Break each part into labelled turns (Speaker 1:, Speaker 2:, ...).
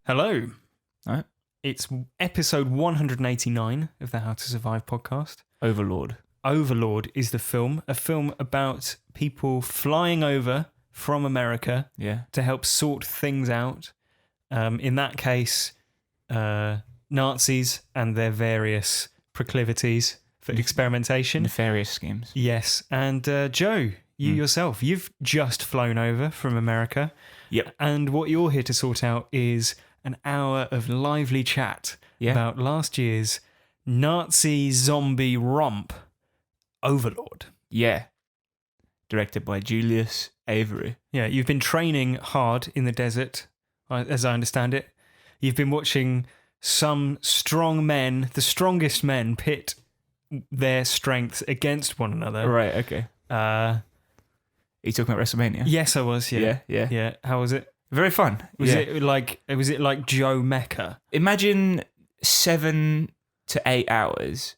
Speaker 1: Hello.
Speaker 2: All right.
Speaker 1: It's episode 189 of the How to Survive podcast.
Speaker 2: Overlord.
Speaker 1: Overlord is the film, a film about people flying over from America to help sort things out. In that case, Nazis and their various proclivities for experimentation.
Speaker 2: Nefarious schemes.
Speaker 1: Yes. And Joe, you yourself, you've just flown over from America.
Speaker 2: Yep.
Speaker 1: And what you're here to sort out is an hour of lively chat about last year's Nazi zombie romp, Overlord.
Speaker 2: Yeah. Directed by Julius Avery.
Speaker 1: Yeah, you've been training hard in the desert, as I understand it. You've been watching some strong men, the strongest men, pit their strengths against one another.
Speaker 2: Right, okay. Are you talking about WrestleMania?
Speaker 1: Yes, I was, yeah.
Speaker 2: Yeah.
Speaker 1: How was it?
Speaker 2: Very fun.
Speaker 1: Was it like Joe Mecca?
Speaker 2: Imagine 7 to 8 hours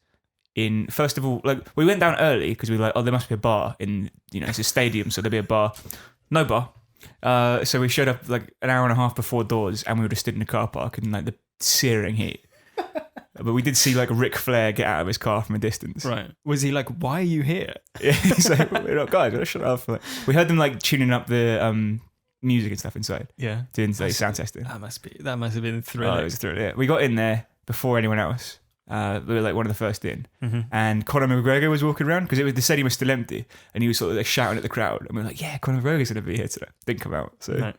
Speaker 2: in, first of all, like, we went down early because we were like, oh, there must be a bar in, it's a stadium, so there'll be a bar. No bar. So we showed up like an hour and a half before doors, and we were just stood in the car park in like the searing heat. But we did see like Ric Flair get out of his car from a distance.
Speaker 1: Right. Was he like, why are you here?
Speaker 2: Yeah, he's like, we're not guys, shut up. We heard them like tuning up the music and stuff inside.
Speaker 1: Yeah.
Speaker 2: Doing like sound testing.
Speaker 1: That must have been thrilling.
Speaker 2: Oh, it was thrilling, yeah. We got in there before anyone else. We were like one of the first in. Mm-hmm. And Conor McGregor was walking around because the stadium was still empty, and he was sort of like shouting at the crowd. And we were like, yeah, Conor McGregor's going to be here today. Didn't come out. So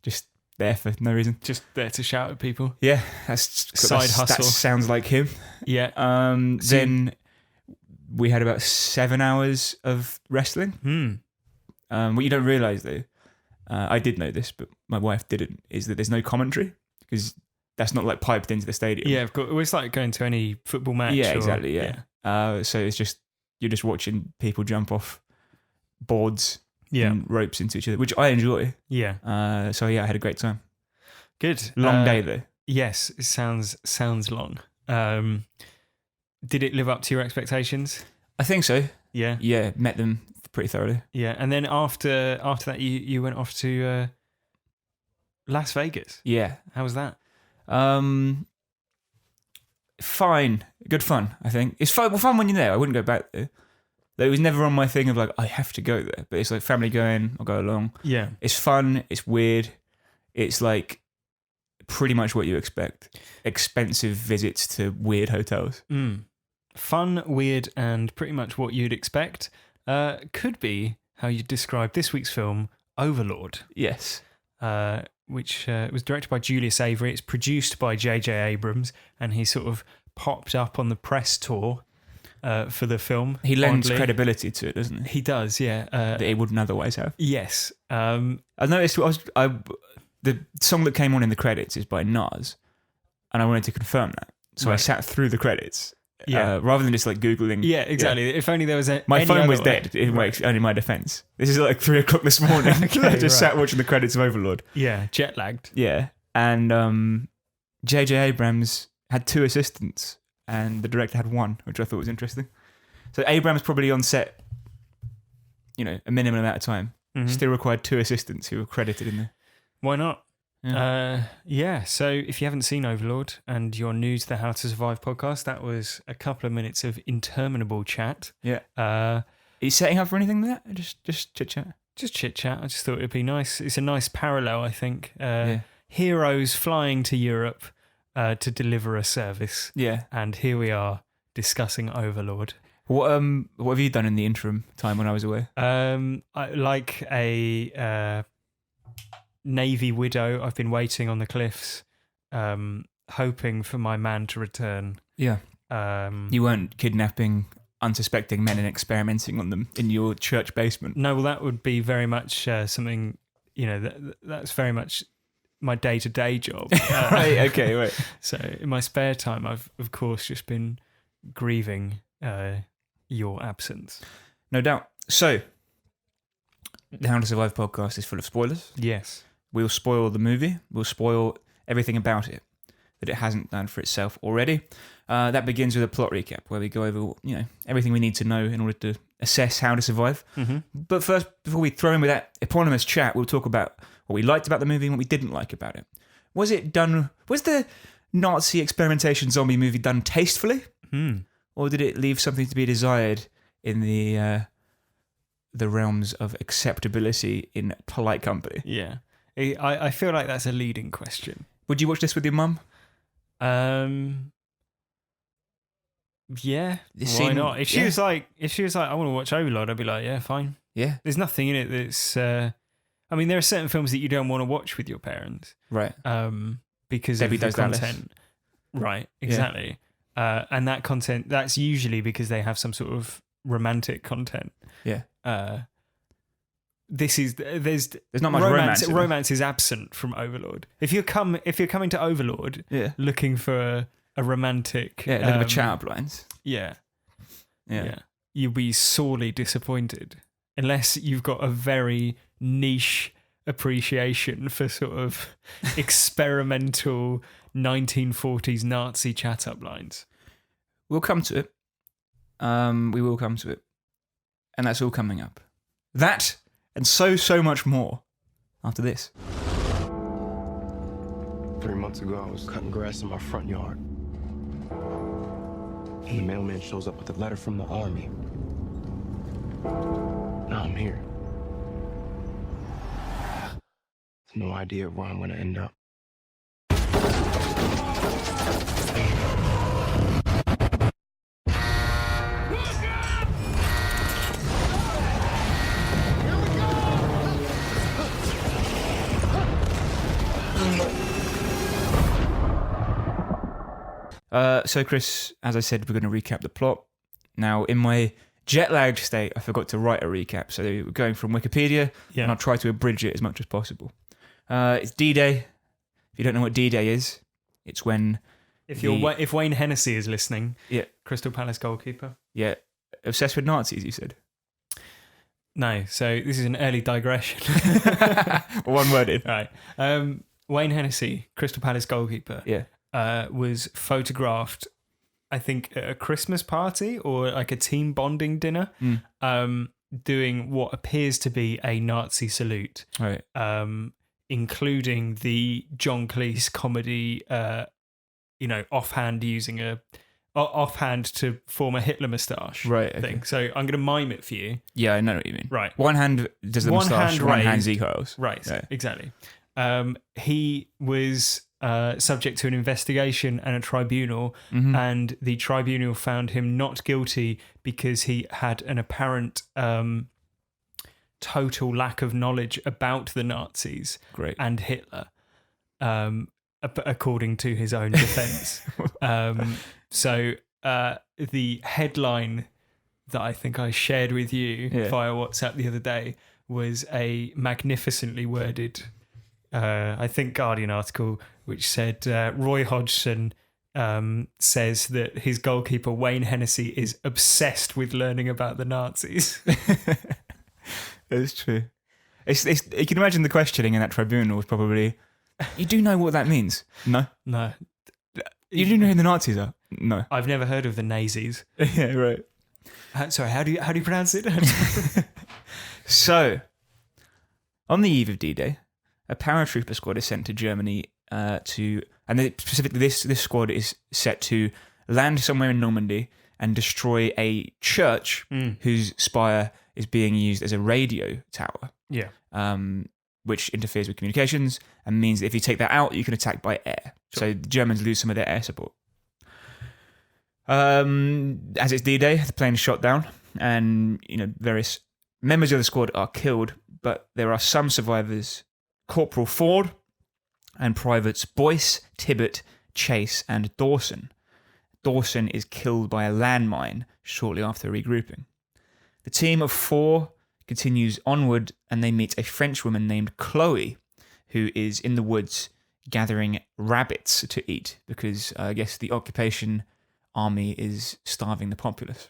Speaker 2: just there for no reason.
Speaker 1: Just there to shout at people.
Speaker 2: Yeah. That's
Speaker 1: hustle.
Speaker 2: That sounds like him.
Speaker 1: Yeah.
Speaker 2: Then we had about 7 hours of wrestling. What you don't realise though, I did know this, but my wife didn't, is that there's no commentary because that's not like piped into the stadium.
Speaker 1: Yeah, of course. It's like going to any football match.
Speaker 2: Yeah, exactly. Yeah. So it's just, you're just watching people jump off boards and ropes into each other, which I enjoy.
Speaker 1: Yeah.
Speaker 2: So yeah, I had a great time.
Speaker 1: Good.
Speaker 2: Long day though.
Speaker 1: Yes, it sounds long. Did it live up to your expectations?
Speaker 2: I think so.
Speaker 1: Yeah.
Speaker 2: Yeah, met them pretty thoroughly.
Speaker 1: Yeah, and then after that, you went off to Las Vegas.
Speaker 2: Yeah.
Speaker 1: How was that?
Speaker 2: Fine. Good fun, I think. It's fun when you're there. I wouldn't go back there. It was never on my thing of like, I have to go there. But it's like family going, I'll go along.
Speaker 1: Yeah.
Speaker 2: It's fun. It's weird. It's like pretty much what you expect. Expensive visits to weird hotels.
Speaker 1: Fun, weird, and pretty much what you'd expect. Could be how you describe this week's film, Overlord.
Speaker 2: Yes.
Speaker 1: Which was directed by Julius Avery. It's produced by J.J. Abrams, and he sort of popped up on the press tour for the film.
Speaker 2: He lends credibility to it, doesn't he?
Speaker 1: He does, yeah.
Speaker 2: That he wouldn't otherwise have.
Speaker 1: Yes.
Speaker 2: I noticed the song that came on in the credits is by Nas, and I wanted to confirm that. So I sat through the credits.
Speaker 1: Yeah.
Speaker 2: Rather than just like Googling.
Speaker 1: Yeah, exactly. Yeah. If only there was
Speaker 2: my phone was dead, in my defense. This is like 3:00 this morning.
Speaker 1: Okay,
Speaker 2: I just sat watching the credits of Overlord.
Speaker 1: Yeah, jet lagged.
Speaker 2: Yeah. And J.J. Abrams had 2 assistants and the director had 1, which I thought was interesting. So Abrams probably on set, a minimum amount of time. Mm-hmm. Still required 2 assistants who were credited in there.
Speaker 1: Why not? Yeah. So if you haven't seen Overlord and you're new to the How to Survive podcast, that was a couple of minutes of interminable chat.
Speaker 2: Yeah. Are you setting up for anything with that? Just chit chat.
Speaker 1: Just chit chat. I just thought it'd be nice. It's a nice parallel, I think. Heroes flying to Europe to deliver a service.
Speaker 2: Yeah.
Speaker 1: And here we are discussing Overlord.
Speaker 2: What have you done in the interim time when I was away?
Speaker 1: Like a Navy widow, I've been waiting on the cliffs, hoping for my man to return.
Speaker 2: Yeah. You weren't kidnapping unsuspecting men and experimenting on them in your church basement.
Speaker 1: No, well, that would be very much something, that's very much my day-to-day job.
Speaker 2: Right, okay, right.
Speaker 1: So in my spare time, I've, of course, just been grieving your absence.
Speaker 2: No doubt. So, the How to Survive podcast is full of spoilers.
Speaker 1: Yes.
Speaker 2: We'll spoil the movie. We'll spoil everything about it that it hasn't done for itself already. That begins with a plot recap where we go over, everything we need to know in order to assess How to Survive. Mm-hmm. But first, before we throw in with that eponymous chat, we'll talk about what we liked about the movie and what we didn't like about it. Was the Nazi experimentation zombie movie done tastefully? Or did it leave something to be desired in the realms of acceptability in polite company?
Speaker 1: Yeah. I feel like that's a leading question.
Speaker 2: Would you watch this with your mum?
Speaker 1: Yeah.
Speaker 2: This
Speaker 1: Why
Speaker 2: scene-
Speaker 1: not? If she
Speaker 2: yeah.
Speaker 1: was like, I want to watch Overlord, I'd be like, yeah, fine.
Speaker 2: Yeah.
Speaker 1: There's nothing in it that's. I mean, there are certain films that you don't want to watch with your parents,
Speaker 2: Right.
Speaker 1: because
Speaker 2: Debbie
Speaker 1: of the
Speaker 2: Does Dallas.
Speaker 1: content. Right. Exactly. And that content, that's usually because they have some sort of romantic content.
Speaker 2: Yeah.
Speaker 1: There's
Speaker 2: not much romance in it.
Speaker 1: Romance is absent from Overlord. If you're coming to Overlord, looking for a romantic,
Speaker 2: Yeah, a bit of a chat up lines.
Speaker 1: Yeah. You'll be sorely disappointed unless you've got a very niche appreciation for sort of experimental 1940s Nazi chat up lines.
Speaker 2: We'll come to it. We will come to it. And that's all coming up. That and so much more after this.
Speaker 3: 3 months ago, I was cutting grass in my front yard. And the mailman shows up with a letter from the army. Now I'm here. No idea where I'm gonna end up.
Speaker 2: So, Chris, as I said, we're going to recap the plot. Now, in my jet-lagged state, I forgot to write a recap. So we're going from Wikipedia, and I'll try to abridge it as much as possible. It's D-Day. If you don't know what D-Day is, it's when...
Speaker 1: If Wayne Hennessy is listening,
Speaker 2: Yeah.
Speaker 1: Crystal Palace goalkeeper.
Speaker 2: Yeah. Obsessed with Nazis, you said?
Speaker 1: No, so this is an early digression.
Speaker 2: One word in.
Speaker 1: Right. Wayne Hennessy, Crystal Palace goalkeeper, was photographed, I think, at a Christmas party or like a team bonding dinner, doing what appears to be a Nazi salute,
Speaker 2: Right.
Speaker 1: Including the John Cleese comedy, offhand to form a Hitler moustache,
Speaker 2: Right, okay.
Speaker 1: thing. So I'm going to mime it for you.
Speaker 2: Yeah, I know what you mean.
Speaker 1: Right.
Speaker 2: One hand does the
Speaker 1: One
Speaker 2: moustache,
Speaker 1: hand
Speaker 2: one hand
Speaker 1: raised.
Speaker 2: Zeke Hiles.
Speaker 1: Right,
Speaker 2: Yeah.
Speaker 1: exactly. He was subject to an investigation and a tribunal, and the tribunal found him not guilty because he had an apparent total lack of knowledge about the Nazis
Speaker 2: Great.
Speaker 1: and Hitler, according to his own defense. So the headline that I think I shared with you via WhatsApp the other day was a magnificently worded, I think, Guardian article, which said Roy Hodgson says that his goalkeeper Wayne Hennessy is obsessed with learning about the Nazis.
Speaker 2: It's true. It's, you can imagine the questioning in that tribunal was probably, you do know what that means? No.
Speaker 1: No.
Speaker 2: You do know who the Nazis are? No.
Speaker 1: I've never heard of the Nazis.
Speaker 2: Yeah, right.
Speaker 1: Sorry, how do you pronounce it?
Speaker 2: So, on the eve of D-Day, a paratrooper squad is sent to Germany specifically this squad is set to land somewhere in Normandy and destroy a church whose spire is being used as a radio tower.
Speaker 1: Yeah.
Speaker 2: Which interferes with communications and means that if you take that out, you can attack by air. Sure. So the Germans lose some of their air support. As it's D-Day, the plane is shot down, and various members of the squad are killed, but there are some survivors: Corporal Ford and Privates Boyce, Tibbet, Chase, and Dawson. Dawson is killed by a landmine shortly after regrouping. The team of 4 continues onward, and they meet a French woman named Chloe, who is in the woods gathering rabbits to eat because I guess the occupation army is starving the populace.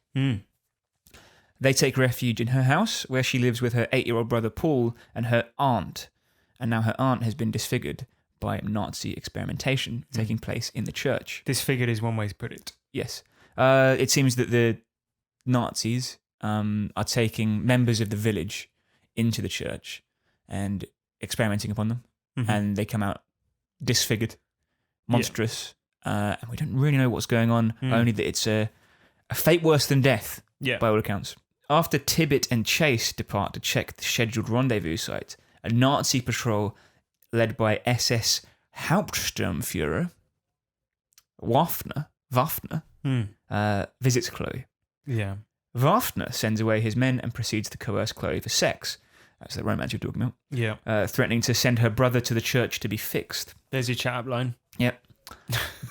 Speaker 2: They take refuge in her house, where she lives with her 8-year-old brother Paul and her aunt. And now her aunt has been disfigured by Nazi experimentation taking place in the church.
Speaker 1: Disfigured is one way to put it.
Speaker 2: Yes. It seems that the Nazis are taking members of the village into the church and experimenting upon them. And they come out disfigured, monstrous, and we don't really know what's going on, only that it's a fate worse than death, by all accounts. After Tibbet and Chase depart to check the scheduled rendezvous site, a Nazi patrol led by SS Hauptsturmführer Waffner visits Chloe.
Speaker 1: Yeah.
Speaker 2: Waffner sends away his men and proceeds to coerce Chloe for sex. That's the romance you're talking about.
Speaker 1: Yeah.
Speaker 2: Threatening to send her brother to the church to be fixed.
Speaker 1: There's your chat up line.
Speaker 2: Yep.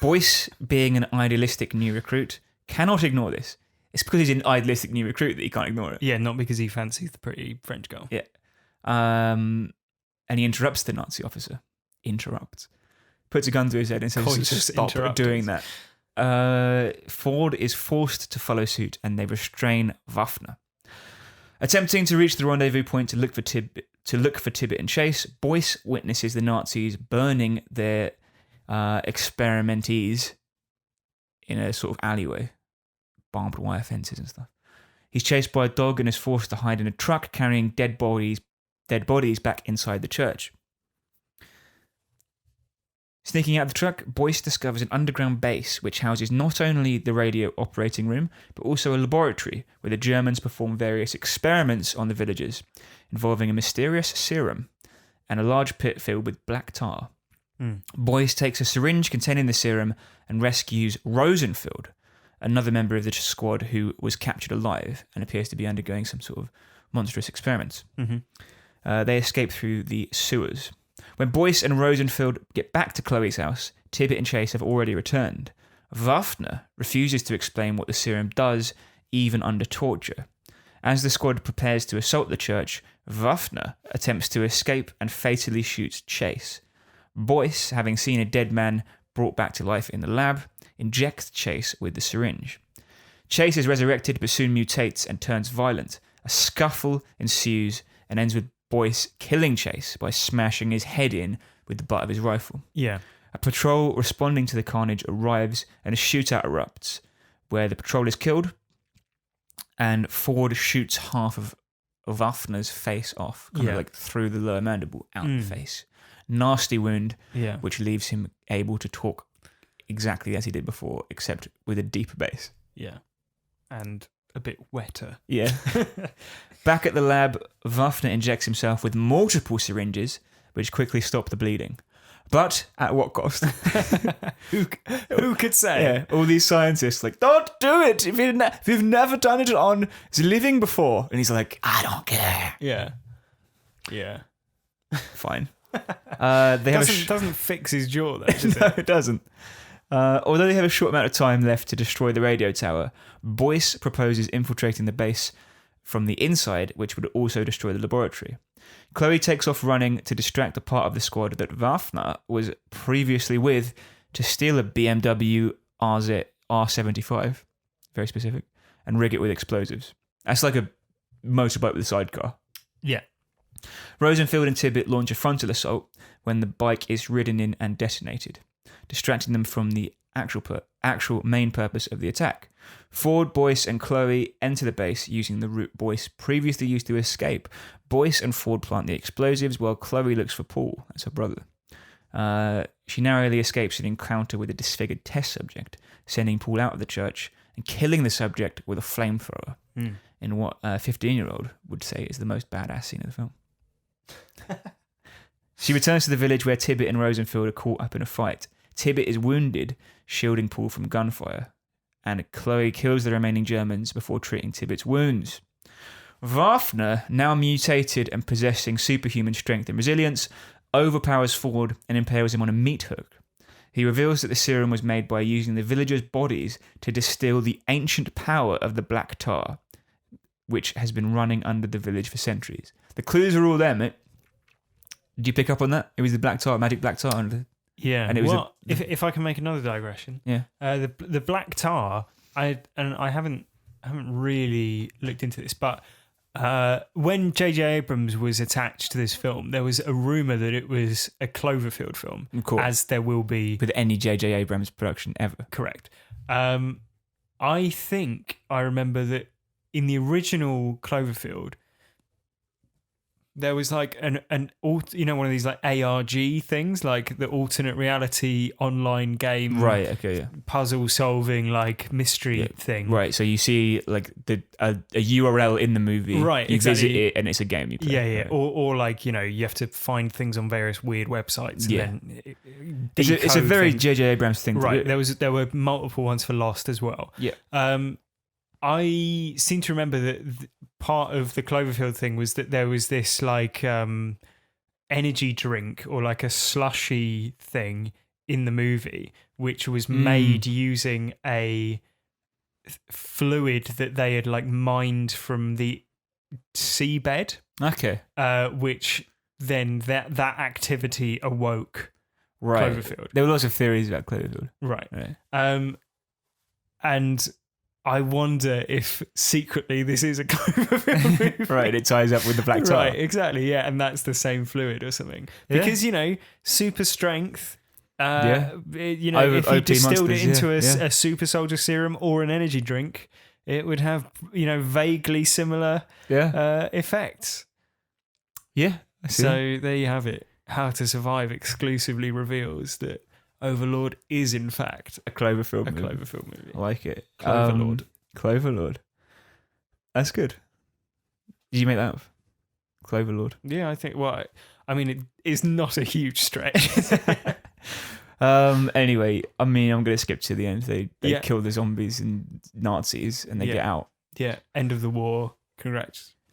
Speaker 2: Boyce, being an idealistic new recruit, cannot ignore this. It's because he's an idealistic new recruit that he can't ignore it.
Speaker 1: Yeah, not because he fancies the pretty French girl.
Speaker 2: Yeah. And he interrupts the Nazi officer. Puts a gun to his head and says, stop doing that. Ford is forced to follow suit and they restrain Waffner. Attempting to reach the rendezvous point to look for Tibbet and Chase, Boyce witnesses the Nazis burning their experimentees in a sort of alleyway, barbed wire fences and stuff. He's chased by a dog and is forced to hide in a truck carrying dead bodies back inside the church. Sneaking out of the truck, Boyce discovers an underground base which houses not only the radio operating room, but also a laboratory where the Germans perform various experiments on the villagers, involving a mysterious serum and a large pit filled with black tar. Boyce takes a syringe containing the serum and rescues Rosenfield, another member of the squad who was captured alive and appears to be undergoing some sort of monstrous experiments. They escape through the sewers. When Boyce and Rosenfield get back to Chloe's house, Tibbet and Chase have already returned. Waffner refuses to explain what the serum does, even under torture. As the squad prepares to assault the church, Waffner attempts to escape and fatally shoots Chase. Boyce, having seen a dead man brought back to life in the lab, injects Chase with the syringe. Chase is resurrected but soon mutates and turns violent. A scuffle ensues and ends with Boyce killing Chase by smashing his head in with the butt of his rifle.
Speaker 1: Yeah.
Speaker 2: A patrol responding to the carnage arrives and a shootout erupts, where the patrol is killed and Ford shoots half of Waffner's face off, kind of like through the lower mandible, out the face. Nasty wound, which leaves him able to talk exactly as he did before, except with a deeper bass.
Speaker 1: Yeah. And a bit wetter.
Speaker 2: Yeah. Back at the lab, Waffner injects himself with multiple syringes, which quickly stop the bleeding. But at what cost?
Speaker 1: Who could say?
Speaker 2: Yeah, all these scientists like, don't do it if you've never done it on living before. And he's like, I don't care.
Speaker 1: Yeah. Yeah.
Speaker 2: Fine.
Speaker 1: Doesn't fix his jaw though, does
Speaker 2: No,
Speaker 1: it?
Speaker 2: it doesn't. Although they have a short amount of time left to destroy the radio tower, Boyce proposes infiltrating the base from the inside, which would also destroy the laboratory. Chloe takes off running to distract the part of the squad that Waffner was previously with to steal a BMW R75, very specific, and rig it with explosives. That's like a motorbike with a sidecar.
Speaker 1: Yeah.
Speaker 2: Rosenfield and Tibbet launch a frontal assault when the bike is ridden in and detonated, distracting them from the actual main purpose of the attack. Ford, Boyce, and Chloe enter the base using the route Boyce previously used to escape. Boyce and Ford plant the explosives while Chloe looks for Paul, that's her brother. She narrowly escapes an encounter with a disfigured test subject, sending Paul out of the church and killing the subject with a flamethrower, in what a 15-year-old would say is the most badass scene of the film. She returns to the village where Tibbet and Rosenfield are caught up in a fight. Tibbet is wounded, shielding Paul from gunfire, and Chloe kills the remaining Germans before treating Tibbet's wounds. Waffner, now mutated and possessing superhuman strength and resilience, overpowers Ford and impales him on a meat hook. He reveals that the serum was made by using the villagers' bodies to distill the ancient power of the black tar, which has been running under the village for centuries. The clues are all there, mate. Did you pick up on that? It was the black tar, magic black tar under.
Speaker 1: Yeah.
Speaker 2: And it was
Speaker 1: if I can make another digression.
Speaker 2: Yeah.
Speaker 1: The black tar, I haven't really looked into this, but when J.J. Abrams was attached to this film, there was a rumor that it was a Cloverfield film,
Speaker 2: of course,
Speaker 1: as there will be
Speaker 2: with any J.J. Abrams production ever.
Speaker 1: Correct. I think I remember that in the original Cloverfield, There was like one of these like ARG things, like the alternate reality online game,
Speaker 2: Right. Okay. Yeah.
Speaker 1: puzzle solving, like mystery thing.
Speaker 2: Right. So you see like a URL in the movie.
Speaker 1: Right,
Speaker 2: You
Speaker 1: exactly.
Speaker 2: visit it, and it's a game you play.
Speaker 1: Yeah, yeah.
Speaker 2: Right.
Speaker 1: Or like, you have to find things on various weird websites.
Speaker 2: Yeah.
Speaker 1: And then
Speaker 2: It's a
Speaker 1: decode
Speaker 2: very
Speaker 1: things.
Speaker 2: J.J. Abrams thing.
Speaker 1: Right.
Speaker 2: To do.
Speaker 1: There were multiple ones for Lost as well.
Speaker 2: Yeah.
Speaker 1: I seem to remember that part of the Cloverfield thing was that there was this like energy drink or like a slushy thing in the movie, which was made using a fluid that they had like mined from the seabed,
Speaker 2: Okay.
Speaker 1: which then that activity awoke
Speaker 2: Right.
Speaker 1: Cloverfield.
Speaker 2: There were lots of theories about Cloverfield.
Speaker 1: Right.
Speaker 2: Right.
Speaker 1: And I wonder if secretly this is a Cloverfield movie.
Speaker 2: Right. It ties up with the black tar.
Speaker 1: Right, exactly, yeah, and that's the same fluid or something.
Speaker 2: Yeah.
Speaker 1: Because, super strength,
Speaker 2: Yeah.
Speaker 1: if you
Speaker 2: OP
Speaker 1: distilled it
Speaker 2: monsters,
Speaker 1: into
Speaker 2: yeah.
Speaker 1: a super soldier serum or an energy drink, it would have, vaguely similar
Speaker 2: Yeah.
Speaker 1: effects.
Speaker 2: Yeah. I see.
Speaker 1: So there you have it. How to Survive exclusively reveals that Overlord is, in fact,
Speaker 2: a Cloverfield
Speaker 1: a
Speaker 2: movie.
Speaker 1: Cloverfield movie.
Speaker 2: I like it.
Speaker 1: Cloverlord.
Speaker 2: Cloverlord. That's good. Did you make that up? Cloverlord.
Speaker 1: Yeah, I think, it is not a huge stretch.
Speaker 2: Anyway, I'm going to skip to the end. They
Speaker 1: Yeah.
Speaker 2: kill the zombies and Nazis and they
Speaker 1: Yeah.
Speaker 2: get out.
Speaker 1: Yeah, end of the war.
Speaker 2: Well,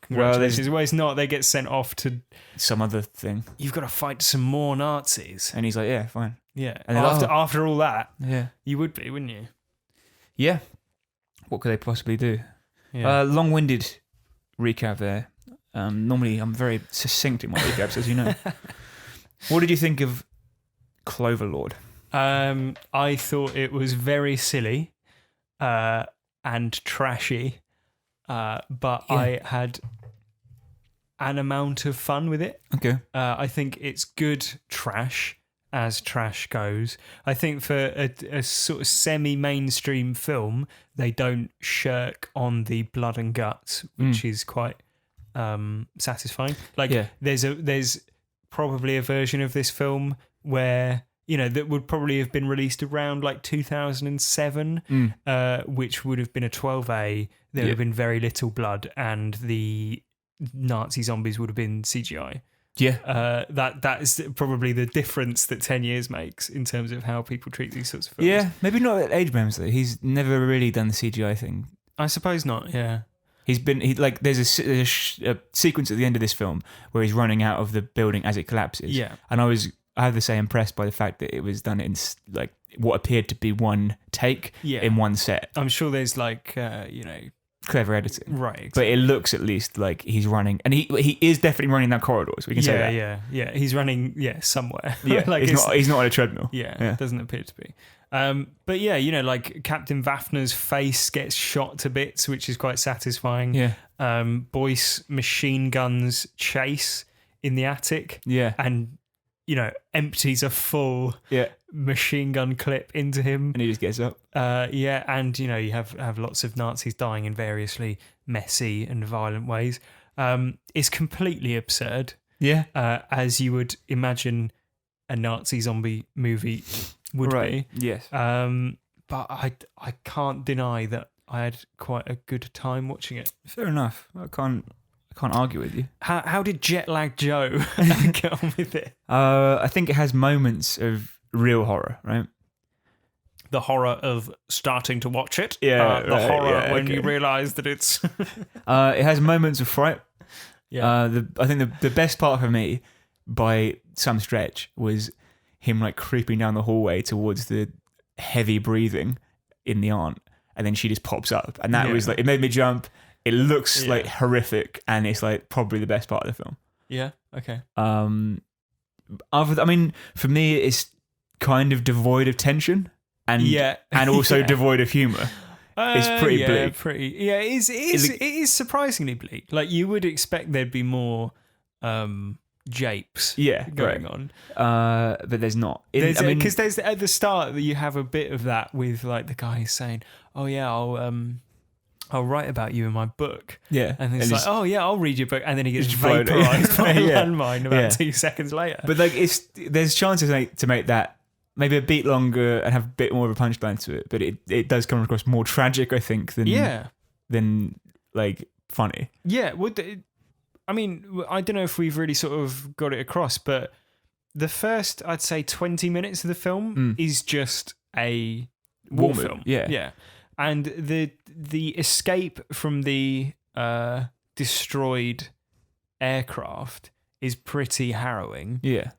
Speaker 1: Congratulations. Well, it's not. They get sent off to.
Speaker 2: Some other thing.
Speaker 1: You've got to fight some more Nazis.
Speaker 2: And he's like, yeah, fine.
Speaker 1: Yeah.
Speaker 2: And then,
Speaker 1: After all that,
Speaker 2: Yeah.
Speaker 1: you would be, wouldn't you?
Speaker 2: Yeah. What could they possibly do?
Speaker 1: Yeah.
Speaker 2: Long-winded recap there. Normally, I'm very succinct in my recaps, as you know. What did you think of Cloverlord?
Speaker 1: I thought it was very silly, and trashy, but
Speaker 2: Yeah.
Speaker 1: I had an amount of fun with it.
Speaker 2: Okay.
Speaker 1: I think it's good trash, as trash goes. I think for a sort of semi-mainstream film, they don't shirk on the blood and guts, which is quite satisfying. Like,
Speaker 2: Yeah.
Speaker 1: there's probably a version of this film where, that would probably have been released around like 2007, which would have been a 12A. There would have been very little blood, and the Nazi zombies would have been CGI.
Speaker 2: Yeah.
Speaker 1: That is probably the difference that 10 years makes in terms of how people treat these sorts of films.
Speaker 2: Yeah. Maybe not at Abrams, though. He's never really done the CGI thing.
Speaker 1: I suppose not, yeah.
Speaker 2: There's a sequence at the end of this film where he's running out of the building as it collapses.
Speaker 1: Yeah.
Speaker 2: And I have to say, impressed by the fact that it was done in like what appeared to be one take in one set.
Speaker 1: I'm sure there's like,
Speaker 2: Clever editing.
Speaker 1: right.
Speaker 2: But it looks at least like he's running, and he is definitely running that corridor, so we can say that.
Speaker 1: Yeah. He's running, somewhere.
Speaker 2: Yeah,
Speaker 1: like
Speaker 2: he's not on a treadmill.
Speaker 1: Yeah, doesn't appear to be. But yeah, like Captain Vafner's face gets shot to bits, which is quite satisfying.
Speaker 2: Yeah.
Speaker 1: Boyce machine guns chase in the attic.
Speaker 2: Yeah.
Speaker 1: And, empties a full
Speaker 2: Yeah.
Speaker 1: machine gun clip into him.
Speaker 2: And he just gets up.
Speaker 1: Yeah, and, you have lots of Nazis dying in variously messy and violent ways. It's completely absurd.
Speaker 2: Yeah.
Speaker 1: As you would imagine a Nazi zombie movie would be.
Speaker 2: Yes.
Speaker 1: But I can't deny that I had quite a good time watching it.
Speaker 2: Fair enough. I can't argue with you.
Speaker 1: How did Jet Lag Joe get on with it?
Speaker 2: I think it has moments of real horror, right?
Speaker 1: The horror of starting to watch it.
Speaker 2: Yeah,
Speaker 1: the
Speaker 2: right,
Speaker 1: horror
Speaker 2: yeah,
Speaker 1: when
Speaker 2: okay.
Speaker 1: you realise that it's.
Speaker 2: It has moments of fright.
Speaker 1: Yeah.
Speaker 2: I think the best part for me, by some stretch, was him like creeping down the hallway towards the heavy breathing in the aunt, and then she just pops up, and that was like, it made me jump. It looks like horrific, and it's like probably the best part of the film.
Speaker 1: Yeah. Okay.
Speaker 2: For me, it's kind of devoid of tension, and and also devoid of humor. It's pretty bleak.
Speaker 1: It is surprisingly bleak. Like, you would expect there'd be more japes going on.
Speaker 2: But there's not.
Speaker 1: Because there's at the start that you have a bit of that with like the guy saying, "Oh yeah, I'll write about you in my book.
Speaker 2: Yeah.
Speaker 1: And he's like, oh yeah, I'll read your book. And then he gets
Speaker 2: Just blown-
Speaker 1: vaporized by a
Speaker 2: Yeah.
Speaker 1: landmine about
Speaker 2: Yeah.
Speaker 1: 2 seconds later.
Speaker 2: But like, there's chances to make that maybe a bit longer and have a bit more of a punchline to it. But it does come across more tragic, I think, than like funny.
Speaker 1: Yeah. I mean, I don't know if we've really sort of got it across, but the first, I'd say 20 minutes of the film is just a war film.
Speaker 2: Yeah.
Speaker 1: Yeah. And the escape from the destroyed aircraft is pretty harrowing.
Speaker 2: Yeah.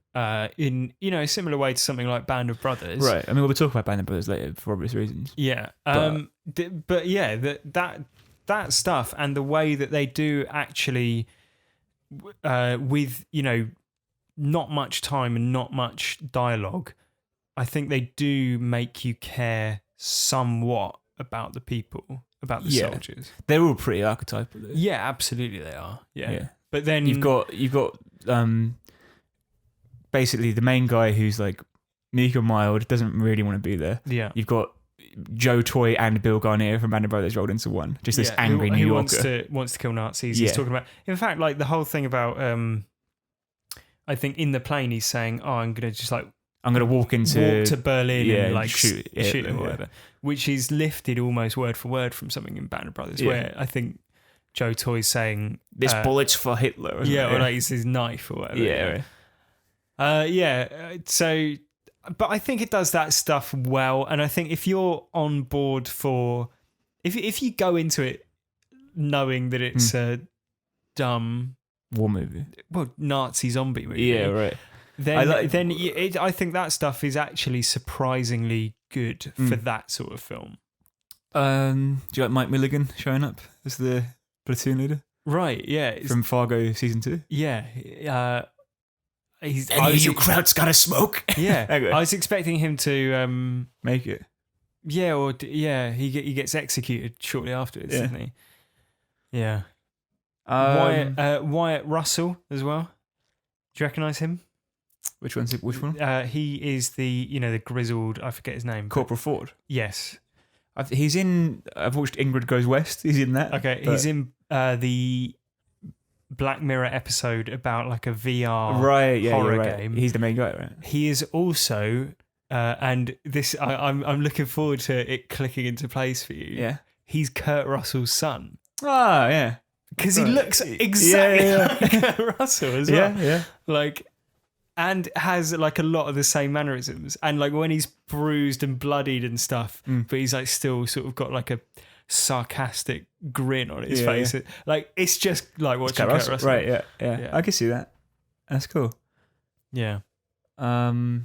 Speaker 1: In a similar way to something like Band of Brothers.
Speaker 2: Right. I mean, we'll talk about Band of Brothers later for obvious reasons.
Speaker 1: Yeah. But yeah, that stuff and the way that they do actually, with not much time and not much dialogue, I think they do make you care somewhat about the people, about the soldiers.
Speaker 2: They're all pretty archetypal. Though.
Speaker 1: Yeah, absolutely they are. Yeah. But then
Speaker 2: you've got basically the main guy who's like meek and mild, doesn't really want to be there.
Speaker 1: Yeah.
Speaker 2: You've got Joe Toy and Bill Garnier from Band of Brothers rolled into one. Just this angry New Yorker.
Speaker 1: Wants to kill Nazis. He's talking about, in fact, like the whole thing about I think in the plane he's saying, "Oh, I'm gonna just like
Speaker 2: I'm gonna walk
Speaker 1: to Berlin and like
Speaker 2: shoot
Speaker 1: him or whatever," which is lifted almost word for word from something in Band of Brothers, where I think Joe Toy's saying,
Speaker 2: "This bullet's for Hitler."
Speaker 1: Or like it's his knife or whatever. So, but I think it does that stuff well, and I think if you're on board for, if you go into it knowing that it's a dumb
Speaker 2: war movie,
Speaker 1: Nazi zombie movie,
Speaker 2: yeah, right.
Speaker 1: I think that stuff is actually surprisingly good for that sort of film.
Speaker 2: Do you like Mike Milligan showing up as the platoon leader?
Speaker 1: Right, yeah.
Speaker 2: From Fargo season 2?
Speaker 1: Yeah.
Speaker 2: You crowds gotta smoke?
Speaker 1: Yeah.
Speaker 2: Okay.
Speaker 1: I was expecting him to
Speaker 2: make it.
Speaker 1: Yeah, he gets executed shortly afterwards, doesn't he? Yeah. Wyatt Russell as well. Do you recognise him?
Speaker 2: Which one?
Speaker 1: He is the grizzled, I forget his name.
Speaker 2: Corporal Ford.
Speaker 1: Yes.
Speaker 2: He's in, I've watched Ingrid Goes West. He's in that.
Speaker 1: Okay, he's in the Black Mirror episode about like a VR horror game.
Speaker 2: He's the main guy, right?
Speaker 1: He is also, and this, I'm looking forward to it clicking into place for you.
Speaker 2: Yeah.
Speaker 1: He's Kurt Russell's son.
Speaker 2: Ah, yeah.
Speaker 1: Because he looks exactly like Kurt Russell as well.
Speaker 2: Yeah.
Speaker 1: Like, and has like a lot of the same mannerisms. And like when he's bruised and bloodied and stuff, but he's like still sort of got like a sarcastic grin on his face. Yeah. Like it's just like watching Kurt Russell.
Speaker 2: Right, yeah. I can see that. That's cool.
Speaker 1: Yeah.
Speaker 2: You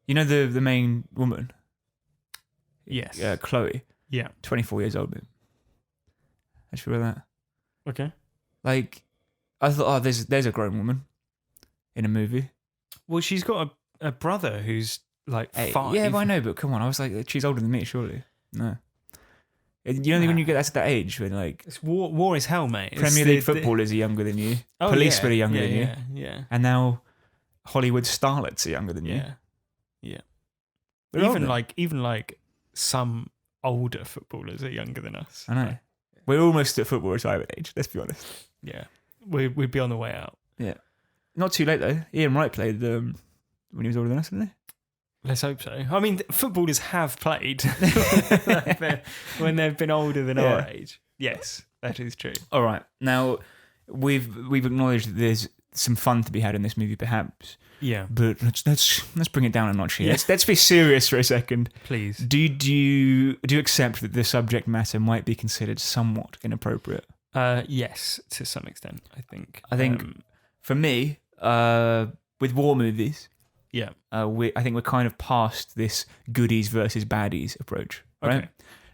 Speaker 2: know the main woman?
Speaker 1: Yes.
Speaker 2: Chloe.
Speaker 1: Yeah.
Speaker 2: 24 years old. I just realized that.
Speaker 1: Okay.
Speaker 2: Like, I thought, there's a grown woman in a movie.
Speaker 1: Well, she's got a brother who's like 5.
Speaker 2: Yeah, I know, but come on. I was like, she's older than me, surely. No. You don't think when you get to that age when like
Speaker 1: it's war is hell, mate.
Speaker 2: Premier League footballers are younger than you, policemen are younger than you, and now Hollywood starlets are younger than you.
Speaker 1: Yeah.
Speaker 2: They're
Speaker 1: even like some older footballers are younger than us.
Speaker 2: I know. We're almost at football retirement age. Let's be honest.
Speaker 1: Yeah, we'd be on the way out.
Speaker 2: Yeah, not too late though. Ian Wright played when he was older than us, didn't he?
Speaker 1: Let's hope so. I mean, footballers have played when they've been older than our age. Yes, that is true.
Speaker 2: All right, now we've acknowledged that there's some fun to be had in this movie, perhaps.
Speaker 1: Yeah,
Speaker 2: but let's bring it down a notch here. Let's be serious for a second,
Speaker 1: please.
Speaker 2: Do you accept that the subject matter might be considered somewhat inappropriate?
Speaker 1: Yes, to some extent. I think
Speaker 2: for me, with war movies, I think we're kind of past this goodies versus baddies approach, right? Okay.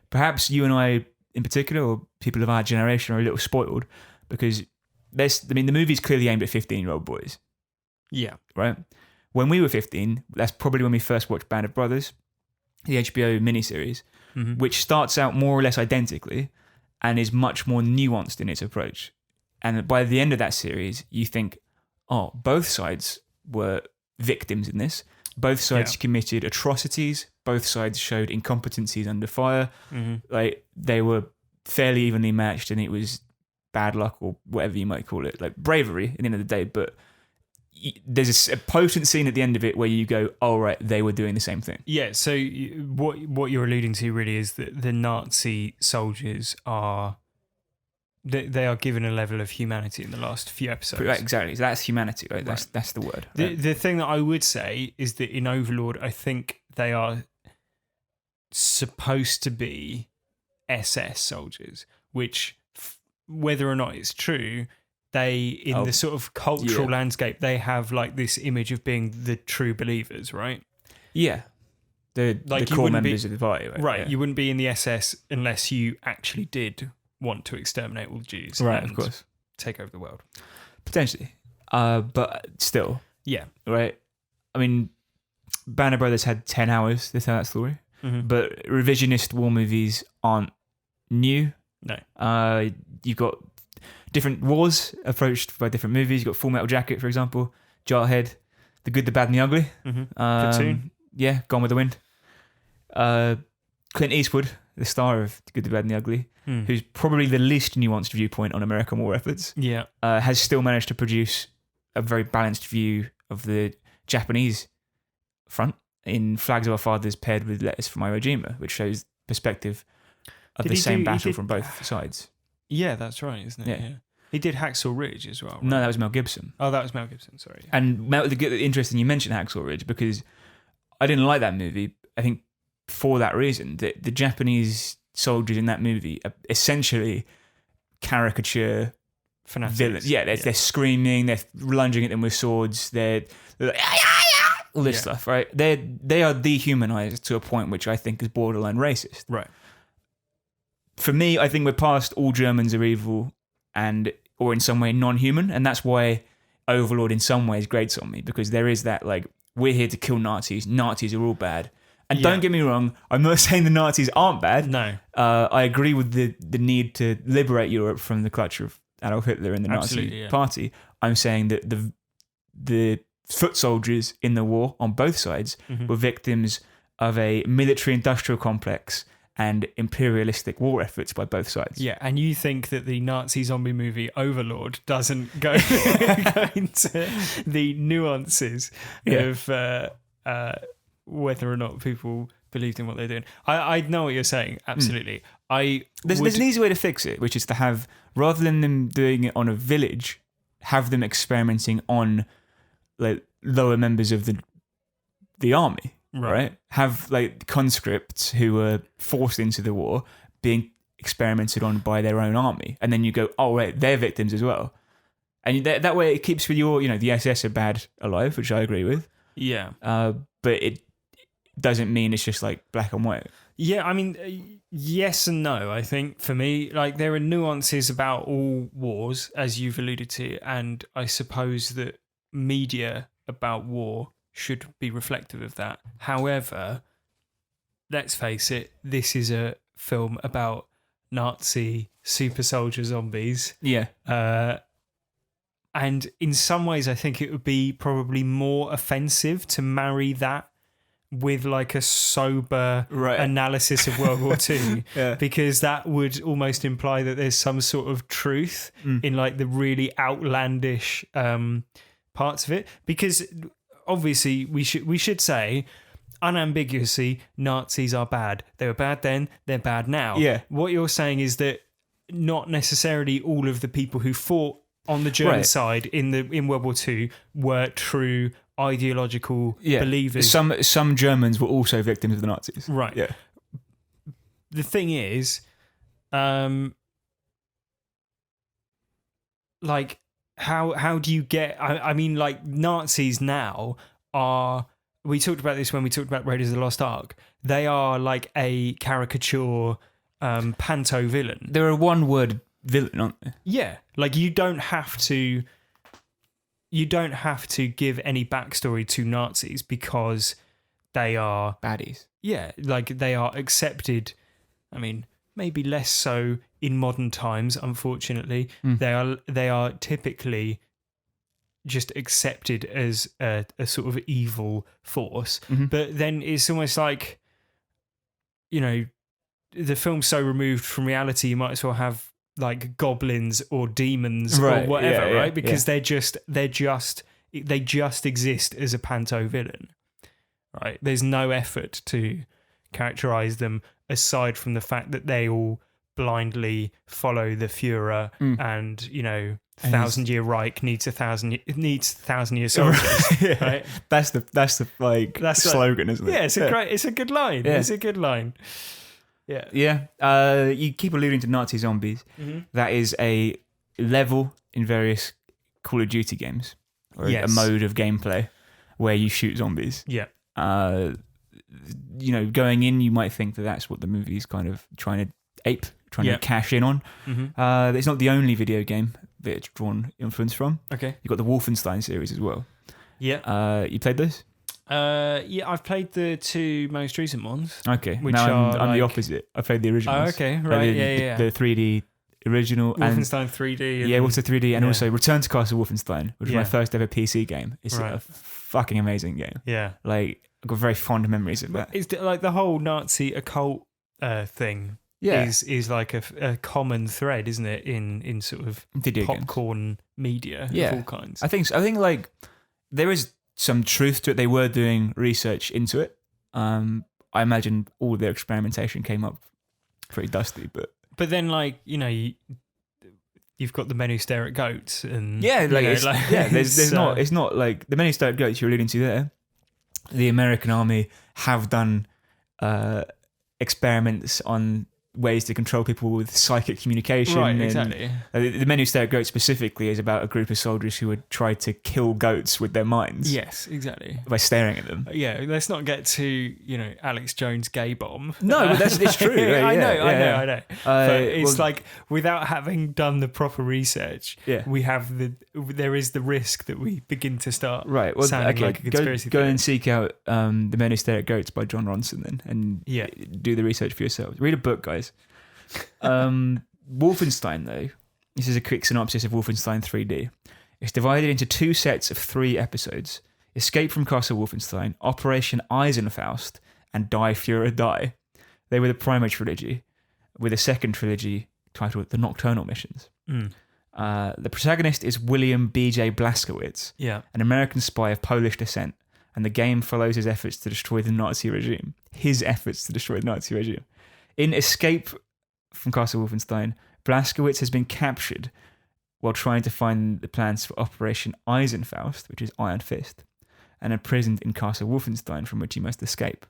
Speaker 2: Perhaps you and I, in particular, or people of our generation, are a little spoiled because the movie's clearly aimed at 15-year-old boys.
Speaker 1: Yeah.
Speaker 2: Right? When we were 15, that's probably when we first watched Band of Brothers, the HBO miniseries, which starts out more or less identically and is much more nuanced in its approach. And by the end of that series, you think, oh, both sides were victims in this. Both sides
Speaker 1: Yeah.
Speaker 2: committed atrocities. Both sides showed incompetencies under fire.
Speaker 1: Mm-hmm.
Speaker 2: Like they were fairly evenly matched, and it was bad luck or whatever you might call it, like bravery at the end of the day. But there's a potent scene at the end of it where you go, "Oh right, they were doing the same thing."
Speaker 1: Yeah. So what you're alluding to really is that the Nazi soldiers are. They are given a level of humanity in the last few episodes.
Speaker 2: Right, exactly. So that's humanity, right? That's the word.
Speaker 1: The thing that I would say is that in Overlord, I think they are supposed to be SS soldiers, which, whether or not it's true, they, in the sort of cultural landscape, they have like this image of being the true believers, right?
Speaker 2: Yeah. The core members of the party, right?
Speaker 1: Right.
Speaker 2: Yeah.
Speaker 1: You wouldn't be in the SS unless you actually did want to exterminate all the Jews.
Speaker 2: Right,
Speaker 1: and
Speaker 2: of course.
Speaker 1: take over the world.
Speaker 2: Potentially. But still.
Speaker 1: Yeah.
Speaker 2: Right? I mean, Banner Brothers had 10 hours to tell that story.
Speaker 1: Mm-hmm.
Speaker 2: But revisionist war movies aren't new.
Speaker 1: No.
Speaker 2: You've got different wars approached by different movies. You've got Full Metal Jacket, for example, Jarhead, The Good, the Bad, and the Ugly.
Speaker 1: Mm-hmm. Platoon.
Speaker 2: Yeah, Gone with the Wind. Clint Eastwood, the star of The Good, the Bad, and the Ugly, who's probably the least nuanced viewpoint on American war efforts, has still managed to produce a very balanced view of the Japanese front in Flags of Our Fathers paired with Letters from Iwo Jima, which shows perspective of the same battle from both sides.
Speaker 1: Yeah, that's right, isn't it?
Speaker 2: Yeah.
Speaker 1: He did Hacksaw Ridge as well. Right?
Speaker 2: No, that was Mel Gibson.
Speaker 1: Oh, that was Mel Gibson, sorry.
Speaker 2: And interesting you mentioned Hacksaw Ridge because I didn't like that movie. I think for that reason, that the Japanese soldiers in that movie are essentially caricature
Speaker 1: Fanatics.
Speaker 2: villains. Yeah, they're screaming, they're lunging at them with swords, they're like, all this stuff, right? They are dehumanized to a point which I think is borderline racist.
Speaker 1: Right.
Speaker 2: For me, I think we're past all Germans are evil or in some way non-human, and that's why Overlord in some ways grates on me, because there is that like, we're here to kill Nazis are all bad. And don't get me wrong, I'm not saying the Nazis aren't bad.
Speaker 1: No.
Speaker 2: I agree with the need to liberate Europe from the clutch of Adolf Hitler and the Nazi party. I'm saying that the foot soldiers in the war on both sides were victims of a military-industrial complex and imperialistic war efforts by both sides.
Speaker 1: Yeah, and you think that the Nazi zombie movie Overlord doesn't go into the nuances of whether or not people believed in what they're doing. I know what you're saying, absolutely.
Speaker 2: There's an easy way to fix it, which is to have, rather than them doing it on a village, have them experimenting on like lower members of the army. Right. Have like conscripts who were forced into the war being experimented on by their own army, and then you go, oh right, they're victims as well, and that way it keeps with your, the SS are bad alive, which I agree with.
Speaker 1: Yeah.
Speaker 2: But it doesn't mean it's just like black and white.
Speaker 1: Yeah, I mean, yes and no. I think for me, like there are nuances about all wars, as you've alluded to, and I suppose that media about war should be reflective of that. However, let's face it, this is a film about Nazi super soldier zombies.
Speaker 2: Yeah.
Speaker 1: And in some ways, I think it would be probably more offensive to marry that with like a sober analysis of World War II, because that would almost imply that there's some sort of truth in like the really outlandish parts of it. Because obviously, we should say unambiguously, Nazis are bad. They were bad then, they're bad now.
Speaker 2: Yeah.
Speaker 1: What you're saying is that not necessarily all of the people who fought on the German side in World War II were true ideological believers.
Speaker 2: Some Germans were also victims of the Nazis.
Speaker 1: Right.
Speaker 2: Yeah.
Speaker 1: The thing is, like, how do you get? I mean, like Nazis now are. We talked about this when we talked about Raiders of the Lost Ark. They are like a caricature panto villain.
Speaker 2: They're a one-word villain, aren't they?
Speaker 1: Yeah, like you don't have to give any backstory to Nazis because they are
Speaker 2: baddies.
Speaker 1: Yeah, like they are accepted. I mean, maybe less so in modern times, unfortunately. They are typically just accepted as a sort of evil force.
Speaker 2: Mhm.
Speaker 1: But then it's almost like, you know, the film's so removed from reality, you might as well have like goblins or demons
Speaker 2: Right,
Speaker 1: or whatever,
Speaker 2: yeah, yeah,
Speaker 1: right? Because
Speaker 2: yeah.
Speaker 1: they just exist as a panto villain, right? There's no effort to characterize them aside from the fact that they all blindly follow the Führer, and you know,
Speaker 2: And
Speaker 1: Thousand-Year Reich needs 1,000-year soldiers,
Speaker 2: yeah.
Speaker 1: right?
Speaker 2: That's the like
Speaker 1: That's like-
Speaker 2: slogan, isn't it?
Speaker 1: Yeah, it's a good line.
Speaker 2: Yeah.
Speaker 1: It's a good line. Yeah.
Speaker 2: Yeah. You keep alluding to Nazi zombies.
Speaker 1: Mm-hmm.
Speaker 2: That is a level in various Call of Duty games, or
Speaker 1: Yes.
Speaker 2: a mode of gameplay where you shoot zombies.
Speaker 1: Yeah.
Speaker 2: You know, going in, you might think that that's what the movie's kind of trying to ape, trying
Speaker 1: Yeah.
Speaker 2: to cash in on.
Speaker 1: Mm-hmm.
Speaker 2: It's not the only video game that it's drawn influence from.
Speaker 1: Okay.
Speaker 2: You've got the Wolfenstein series as well.
Speaker 1: Yeah.
Speaker 2: You played those?
Speaker 1: Yeah, I've played the two most recent ones.
Speaker 2: Okay.
Speaker 1: Which
Speaker 2: now I'm the
Speaker 1: like-
Speaker 2: opposite. I played the originals.
Speaker 1: Oh, okay.
Speaker 2: Like
Speaker 1: Right.
Speaker 2: the,
Speaker 1: Yeah.
Speaker 2: The 3D original and
Speaker 1: Wolfenstein 3D. And,
Speaker 2: yeah, also 3D and
Speaker 1: yeah.
Speaker 2: also Return to Castle Wolfenstein, which was
Speaker 1: Yeah.
Speaker 2: my first ever PC game. It's
Speaker 1: Right.
Speaker 2: a fucking amazing game.
Speaker 1: Yeah.
Speaker 2: Like, I've got very fond memories of that.
Speaker 1: It's like the whole Nazi occult thing.
Speaker 2: Yeah,
Speaker 1: Is like a common thread, isn't it? In sort of
Speaker 2: video games.
Speaker 1: popcorn media
Speaker 2: Yeah.
Speaker 1: of all kinds.
Speaker 2: I think like there is some truth to it. They were doing research into it. I imagine all their experimentation came up pretty dusty, but
Speaker 1: But then, like, you know, you've got the men who stare at goats, and
Speaker 2: yeah,
Speaker 1: you
Speaker 2: like,
Speaker 1: know,
Speaker 2: it's, yeah, there's it's not like the many started goats you're alluding to there. The American army have done experiments on ways to control people with psychic communication.
Speaker 1: right,
Speaker 2: and,
Speaker 1: exactly.
Speaker 2: The Men Who Stare at Goats specifically is about a group of soldiers who would try to kill goats with their minds.
Speaker 1: Yes, exactly.
Speaker 2: By staring at them.
Speaker 1: Yeah, let's not get to, you know, Alex Jones gay bomb.
Speaker 2: No, but it's true. Yeah,
Speaker 1: I know.
Speaker 2: yeah.
Speaker 1: But it's
Speaker 2: well,
Speaker 1: like, without having done the proper research,
Speaker 2: Yeah.
Speaker 1: there is the risk that we begin to start
Speaker 2: Right. Well,
Speaker 1: sounding
Speaker 2: okay.
Speaker 1: like a conspiracy
Speaker 2: Go
Speaker 1: theory.
Speaker 2: and seek out The Men Who Stare at Goats by John Ronson then, and
Speaker 1: Yeah.
Speaker 2: do the research for yourselves. Read a book, guys. Wolfenstein, though, this is a quick synopsis of Wolfenstein 3D. It's divided into two sets of 3 episodes: Escape from Castle Wolfenstein, Operation Eisenfaust, and Die Führer Die. They were the primary trilogy, with a second trilogy titled The Nocturnal Missions.
Speaker 1: Mm.
Speaker 2: The protagonist is William B.J. Blazkowicz,
Speaker 1: Yeah.
Speaker 2: an American spy of Polish descent, and the game follows his efforts to destroy the Nazi regime. In Escape from Castle Wolfenstein, Blazkowicz has been captured while trying to find the plans for Operation Eisenfaust, which is Iron Fist, and imprisoned in Castle Wolfenstein, from which he must escape.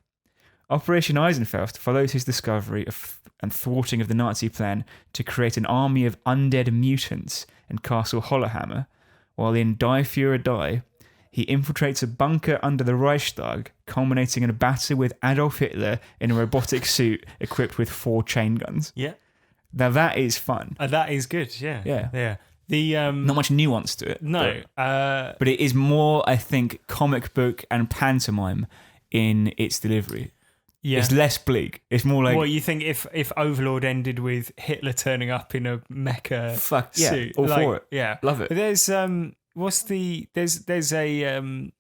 Speaker 2: Operation Eisenfaust follows his discovery of and thwarting of the Nazi plan to create an army of undead mutants in Castle Hollowhammer, while in Die Führer Die, he infiltrates a bunker under the Reichstag, culminating in a battle with Adolf Hitler in a robotic suit equipped with 4 chain guns.
Speaker 1: Yeah.
Speaker 2: Now that is fun.
Speaker 1: That is good. Yeah.
Speaker 2: Yeah.
Speaker 1: Yeah. The
Speaker 2: Not much nuance to it.
Speaker 1: no.
Speaker 2: But it is more, I think, comic book and pantomime in its delivery.
Speaker 1: Yeah.
Speaker 2: It's less bleak. It's more like,
Speaker 1: What you think if Overlord ended with Hitler turning up in a mecha
Speaker 2: fuck yeah,
Speaker 1: suit?
Speaker 2: all
Speaker 1: like,
Speaker 2: for it.
Speaker 1: Yeah.
Speaker 2: Love it.
Speaker 1: But there's there's a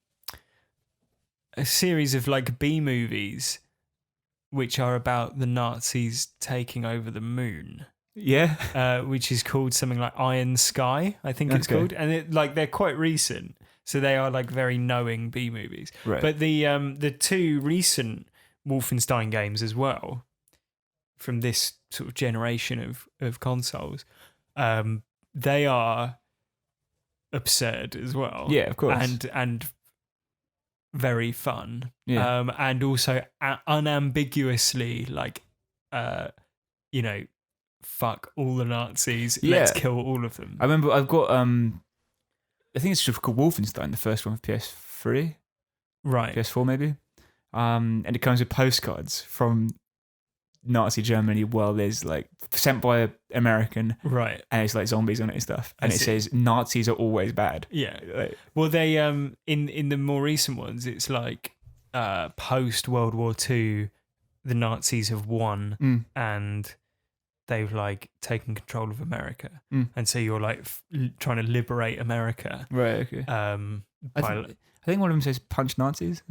Speaker 1: series of like B movies which are about the Nazis taking over the moon.
Speaker 2: Yeah.
Speaker 1: Which is called something like Iron Sky, I think it's
Speaker 2: Okay.
Speaker 1: called, and they're quite recent, so they are like very knowing B movies.
Speaker 2: Right.
Speaker 1: But the 2 recent Wolfenstein games as well, from this sort of generation of consoles, they are absurd as well.
Speaker 2: Yeah, of course.
Speaker 1: and very fun.
Speaker 2: Yeah.
Speaker 1: And also unambiguously like, you know, fuck all the Nazis. Let's
Speaker 2: Yeah.
Speaker 1: kill all of them.
Speaker 2: I remember I've got, I think it's just called Wolfenstein, the first one for PS3,
Speaker 1: Right.
Speaker 2: PS4 maybe. And it comes with postcards from Nazi Germany while there's like sent by an American,
Speaker 1: Right.
Speaker 2: and it's like zombies on it and stuff. And
Speaker 1: I
Speaker 2: it
Speaker 1: see.
Speaker 2: says Nazis are always bad.
Speaker 1: Yeah.
Speaker 2: Like,
Speaker 1: Well, they in the more recent ones, it's like post World War II, the Nazis have won, and they've like taken control of America,
Speaker 2: Mm.
Speaker 1: and so you're like trying to liberate America.
Speaker 2: Right. Okay. I think one of them says punch Nazis.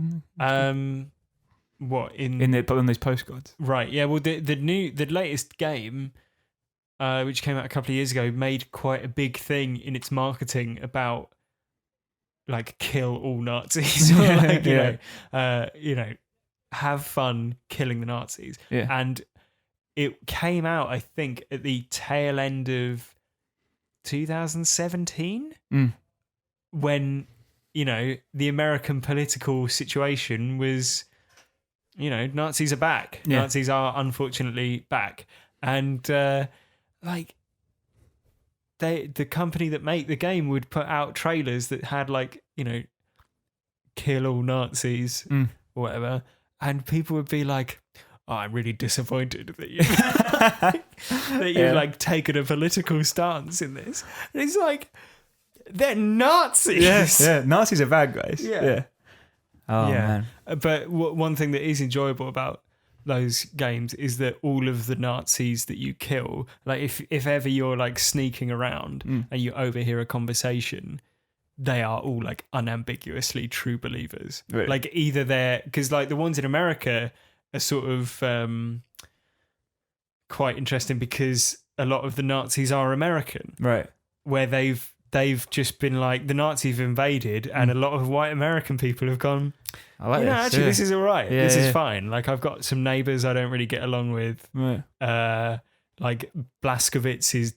Speaker 1: What in
Speaker 2: on those postcards.
Speaker 1: right? Yeah. Well, the latest game, which came out a couple of years ago, made quite a big thing in its marketing about like kill all Nazis, or like you know, have fun killing the Nazis.
Speaker 2: Yeah.
Speaker 1: And it came out, I think, at the tail end of 2017, when, you know, the American political situation was, you know, Nazis are back.
Speaker 2: Yeah.
Speaker 1: Nazis are unfortunately back. And like the company that made the game would put out trailers that had like, you know, kill all Nazis or whatever. And people would be like, oh, I'm really disappointed that you've like taken a political stance in this. And it's like, they're Nazis.
Speaker 2: Yes, yeah. Nazis are bad guys.
Speaker 1: Yeah.
Speaker 2: Oh,
Speaker 1: yeah.
Speaker 2: man.
Speaker 1: But one thing that is enjoyable about those games is that all of the Nazis that you kill, like if ever you're like sneaking around and you overhear a conversation, they are all like unambiguously true believers.
Speaker 2: Really?
Speaker 1: Like either they're, because like the ones in America are sort of quite interesting because a lot of the Nazis are American,
Speaker 2: Right.
Speaker 1: where they've just been like, the Nazis have invaded and a lot of white American people have gone,
Speaker 2: I like
Speaker 1: you know,
Speaker 2: this.
Speaker 1: actually this is all right.
Speaker 2: Yeah,
Speaker 1: this
Speaker 2: yeah.
Speaker 1: is fine. Like I've got some neighbours I don't really get along with.
Speaker 2: Right.
Speaker 1: Like Blaskowitz's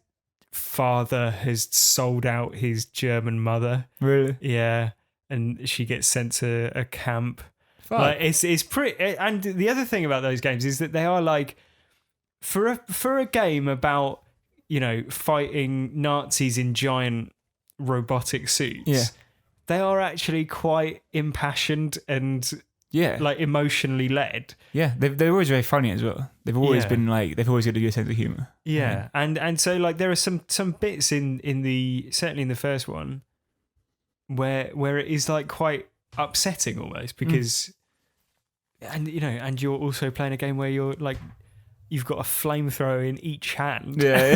Speaker 1: father has sold out his German mother.
Speaker 2: Really?
Speaker 1: Yeah. And she gets sent to a camp.
Speaker 2: Fuck.
Speaker 1: Like it's pretty. And the other thing about those games is that they are like, for a game about, you know, fighting Nazis in giant robotic suits.
Speaker 2: Yeah.
Speaker 1: They are actually quite impassioned and
Speaker 2: Yeah.
Speaker 1: like emotionally led.
Speaker 2: Yeah. They're always very funny as well. They've always
Speaker 1: Yeah.
Speaker 2: been like, they've always got a good sense of humour.
Speaker 1: Yeah. And so like there are some bits in the, certainly in the first one, where it is like quite upsetting almost because and you know, and you're also playing a game where you're like, you've got a flamethrower in each hand.
Speaker 2: Yeah.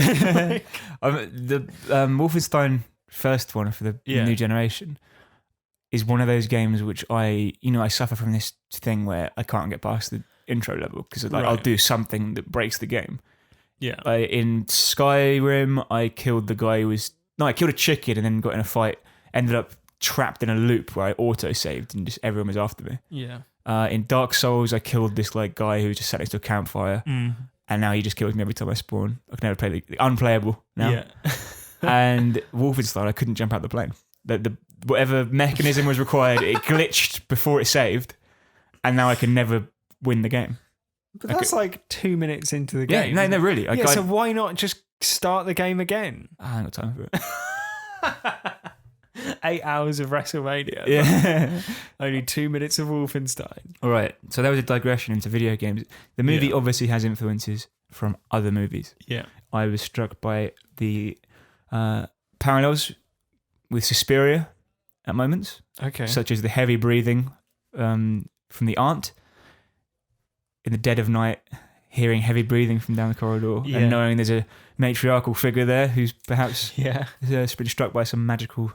Speaker 2: The Wolfenstein first one for the new generation is one of those games which I suffer from this thing where I can't get past the intro level because like, I'll do something that breaks the game.
Speaker 1: Yeah.
Speaker 2: In Skyrim, I killed I killed a chicken and then got in a fight, ended up trapped in a loop where I auto-saved and just everyone was after me.
Speaker 1: Yeah.
Speaker 2: In Dark Souls, I killed this like guy who just sat next to a campfire, and now he just kills me every time I spawn. I can never play the unplayable now.
Speaker 1: Yeah.
Speaker 2: And Wolfenstein, I couldn't jump out the plane. The whatever mechanism was required, it glitched before it saved, and now I can never win the game.
Speaker 1: But that's like 2 minutes into the game.
Speaker 2: Yeah, no, really.
Speaker 1: So why not just start the game again?
Speaker 2: I ain't got time for it.
Speaker 1: 8 hours of WrestleMania.
Speaker 2: Yeah.
Speaker 1: Only 2 minutes of Wolfenstein.
Speaker 2: All right. So that was a digression into video games. The movie obviously has influences from other movies.
Speaker 1: Yeah.
Speaker 2: I was struck by the parallels with Suspiria at moments.
Speaker 1: Okay.
Speaker 2: Such as the heavy breathing from the aunt in the dead of night, hearing heavy breathing from down the corridor and knowing there's a matriarchal figure there who's perhaps has been struck by some magical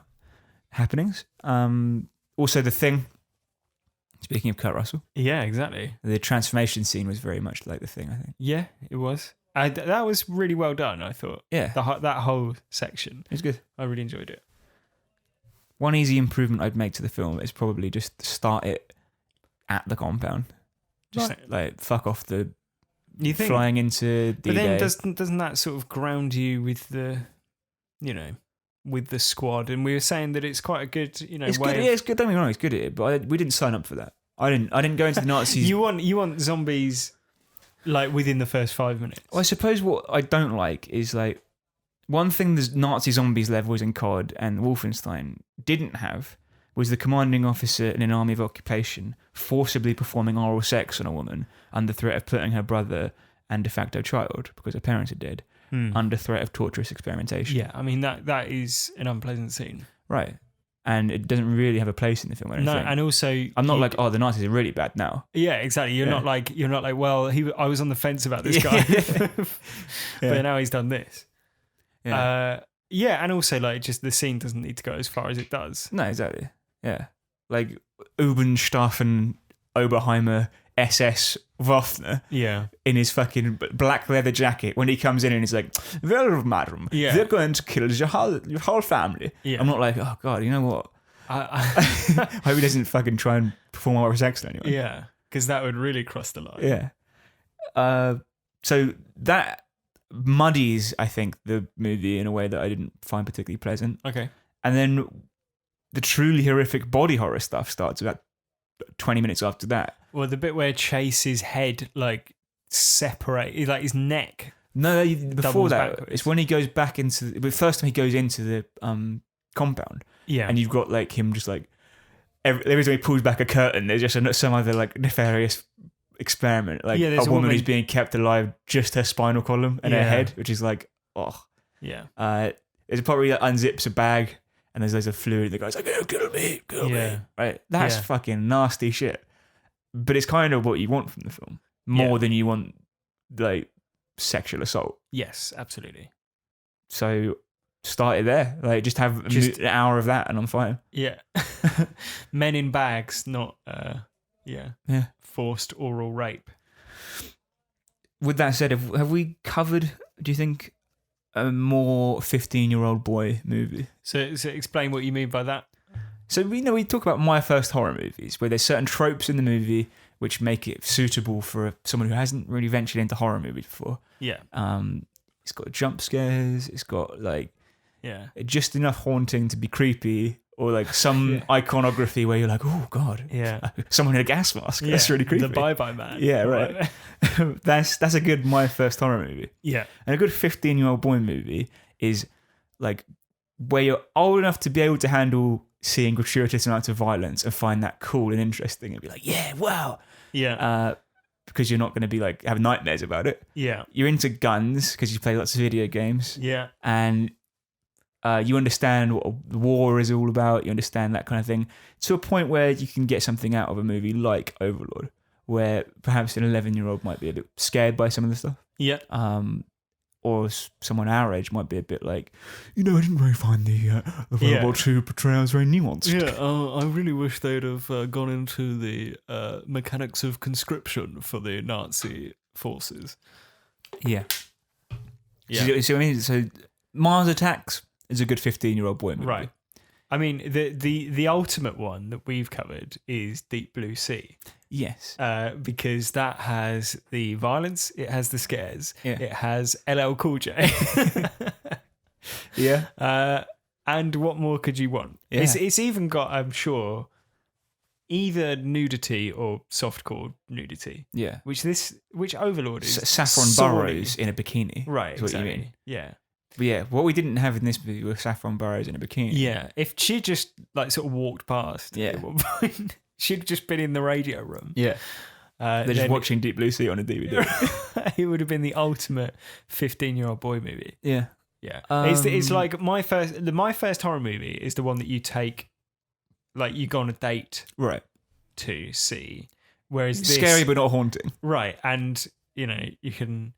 Speaker 2: happenings. Also, The Thing. Speaking of Kurt Russell.
Speaker 1: Yeah, exactly.
Speaker 2: The transformation scene was very much like The Thing, I think.
Speaker 1: Yeah, it was. That was really well done, I thought.
Speaker 2: Yeah.
Speaker 1: That whole section.
Speaker 2: It was good.
Speaker 1: I really enjoyed it.
Speaker 2: One easy improvement I'd make to the film is probably just start it at the compound. Just like fuck off the flying into D-Day.
Speaker 1: But then doesn't that sort of ground you with the, you know, with the squad? And we were saying that it's quite a good, you know,
Speaker 2: it's
Speaker 1: way.
Speaker 2: Good. Yeah, it's good. Don't get me wrong, it's good at it. But we didn't sign up for that. I didn't go into the Nazis.
Speaker 1: You want zombies like within the first 5 minutes.
Speaker 2: Well, I suppose what I don't like is like one thing the Nazi zombies levels in COD and Wolfenstein didn't have was the commanding officer in an army of occupation forcibly performing oral sex on a woman under threat of putting her brother and de facto child, because her parents are dead, under threat of torturous experimentation.
Speaker 1: Yeah, I mean that is an unpleasant scene.
Speaker 2: Right. and it doesn't really have a place in the film. I don't
Speaker 1: No,
Speaker 2: think.
Speaker 1: and also
Speaker 2: I'm not like, oh, the Nazis are really bad now.
Speaker 1: yeah, exactly. You're not like well, I was on the fence about this guy, but now he's done this.
Speaker 2: Yeah.
Speaker 1: And also like just the scene doesn't need to go as far as it does.
Speaker 2: No, exactly. Yeah. Like Ubenstaffen Oberheimer SS Waffner
Speaker 1: Yeah,
Speaker 2: in his fucking black leather jacket when he comes in and he's like, well, madam,
Speaker 1: Yeah.
Speaker 2: they're going to kill your whole family.
Speaker 1: Yeah.
Speaker 2: I'm not like, oh, God, you know what?
Speaker 1: I
Speaker 2: I hope he doesn't fucking try and perform Irish accent anyway.
Speaker 1: yeah, because that would really cross the line.
Speaker 2: Yeah. So that muddies, I think, the movie in a way that I didn't find particularly pleasant.
Speaker 1: Okay.
Speaker 2: And then the truly horrific body horror stuff starts about 20 minutes after that.
Speaker 1: Well, the bit where Chase's head like separate, like his neck.
Speaker 2: No, before
Speaker 1: Doubles
Speaker 2: that,
Speaker 1: backwards.
Speaker 2: it's when he goes back into the first time he goes into the compound,
Speaker 1: Yeah,
Speaker 2: and you've got like him just like every time he pulls back a curtain, there's just some other like nefarious experiment, like
Speaker 1: Yeah,
Speaker 2: a
Speaker 1: there's a
Speaker 2: woman
Speaker 1: woman-
Speaker 2: who's being kept alive, just her spinal column and her
Speaker 1: Yeah.
Speaker 2: head, which is like, oh.
Speaker 1: yeah,
Speaker 2: There's a part where he unzips a bag and there's loads of fluid. The guy's like, oh, kill me.
Speaker 1: Yeah.
Speaker 2: Right? That's
Speaker 1: Yeah.
Speaker 2: fucking nasty shit. But it's kind of what you want from the film, more
Speaker 1: Yeah.
Speaker 2: than you want like sexual assault.
Speaker 1: yes, absolutely.
Speaker 2: So start it there. Like just have
Speaker 1: Just-
Speaker 2: an hour of that and I'm fine.
Speaker 1: Yeah, men in bags, not
Speaker 2: Yeah.
Speaker 1: forced oral rape.
Speaker 2: With that said, have we covered, do you think, a more 15-year-old boy movie?
Speaker 1: So explain what you mean by that.
Speaker 2: So we talk about my first horror movies where there's certain tropes in the movie which make it suitable for someone who hasn't really ventured into horror movies before.
Speaker 1: Yeah,
Speaker 2: It's got jump scares. It's got like
Speaker 1: yeah,
Speaker 2: just enough haunting to be creepy, or like some
Speaker 1: Yeah.
Speaker 2: iconography where you're like, oh God,
Speaker 1: yeah.
Speaker 2: someone in a gas mask. That's really creepy.
Speaker 1: The Bye Bye Man.
Speaker 2: Yeah, right. That's a good my first horror movie.
Speaker 1: Yeah,
Speaker 2: And a good 15-year-old boy movie is like where you're old enough to be able to handle seeing gratuitous amounts of violence and find that cool and interesting and be like, yeah, wow.
Speaker 1: yeah,
Speaker 2: Because you're not going to be like have nightmares about it.
Speaker 1: yeah,
Speaker 2: You're into guns because you play lots of video games,
Speaker 1: yeah,
Speaker 2: and you understand what war is all about. You understand that kind of thing to a point where you can get something out of a movie like Overlord, where perhaps an 11-year-old might be a bit scared by some of the stuff.
Speaker 1: yeah.
Speaker 2: Or someone our age might be a bit like, I didn't really find the World
Speaker 1: Yeah.
Speaker 2: War II portrayals very nuanced.
Speaker 1: Yeah, I really wish they'd have gone into the mechanics of conscription for the Nazi forces.
Speaker 2: Yeah.
Speaker 1: Yeah,
Speaker 2: So Mars Attacks is a good 15-year-old boy movie.
Speaker 1: right. I mean, the ultimate one that we've covered is Deep Blue Sea.
Speaker 2: Yes.
Speaker 1: Because that has the violence, it has the scares,
Speaker 2: Yeah.
Speaker 1: it has LL Cool J.
Speaker 2: Yeah.
Speaker 1: And what more could you want?
Speaker 2: Yeah.
Speaker 1: It's even got, I'm sure, either nudity or softcore nudity,
Speaker 2: Yeah.
Speaker 1: which Overlord is
Speaker 2: Saffron
Speaker 1: sorely-
Speaker 2: Burrows in a bikini.
Speaker 1: Right,
Speaker 2: is what
Speaker 1: exactly.
Speaker 2: you mean.
Speaker 1: Yeah.
Speaker 2: But yeah, what we didn't have in this movie was Saffron Burrows in a bikini.
Speaker 1: Yeah. If she just like sort of walked past
Speaker 2: Yeah.
Speaker 1: at one point, she'd just been in the radio room.
Speaker 2: Yeah. They're just
Speaker 1: then
Speaker 2: watching Deep Blue Sea on a DVD.
Speaker 1: it would have been the ultimate 15-year-old boy movie.
Speaker 2: Yeah.
Speaker 1: Yeah. It's like my first horror movie is the one that you take, like you go on a date
Speaker 2: Right.
Speaker 1: to see. Whereas this,
Speaker 2: Scary but not haunting.
Speaker 1: right, and you can,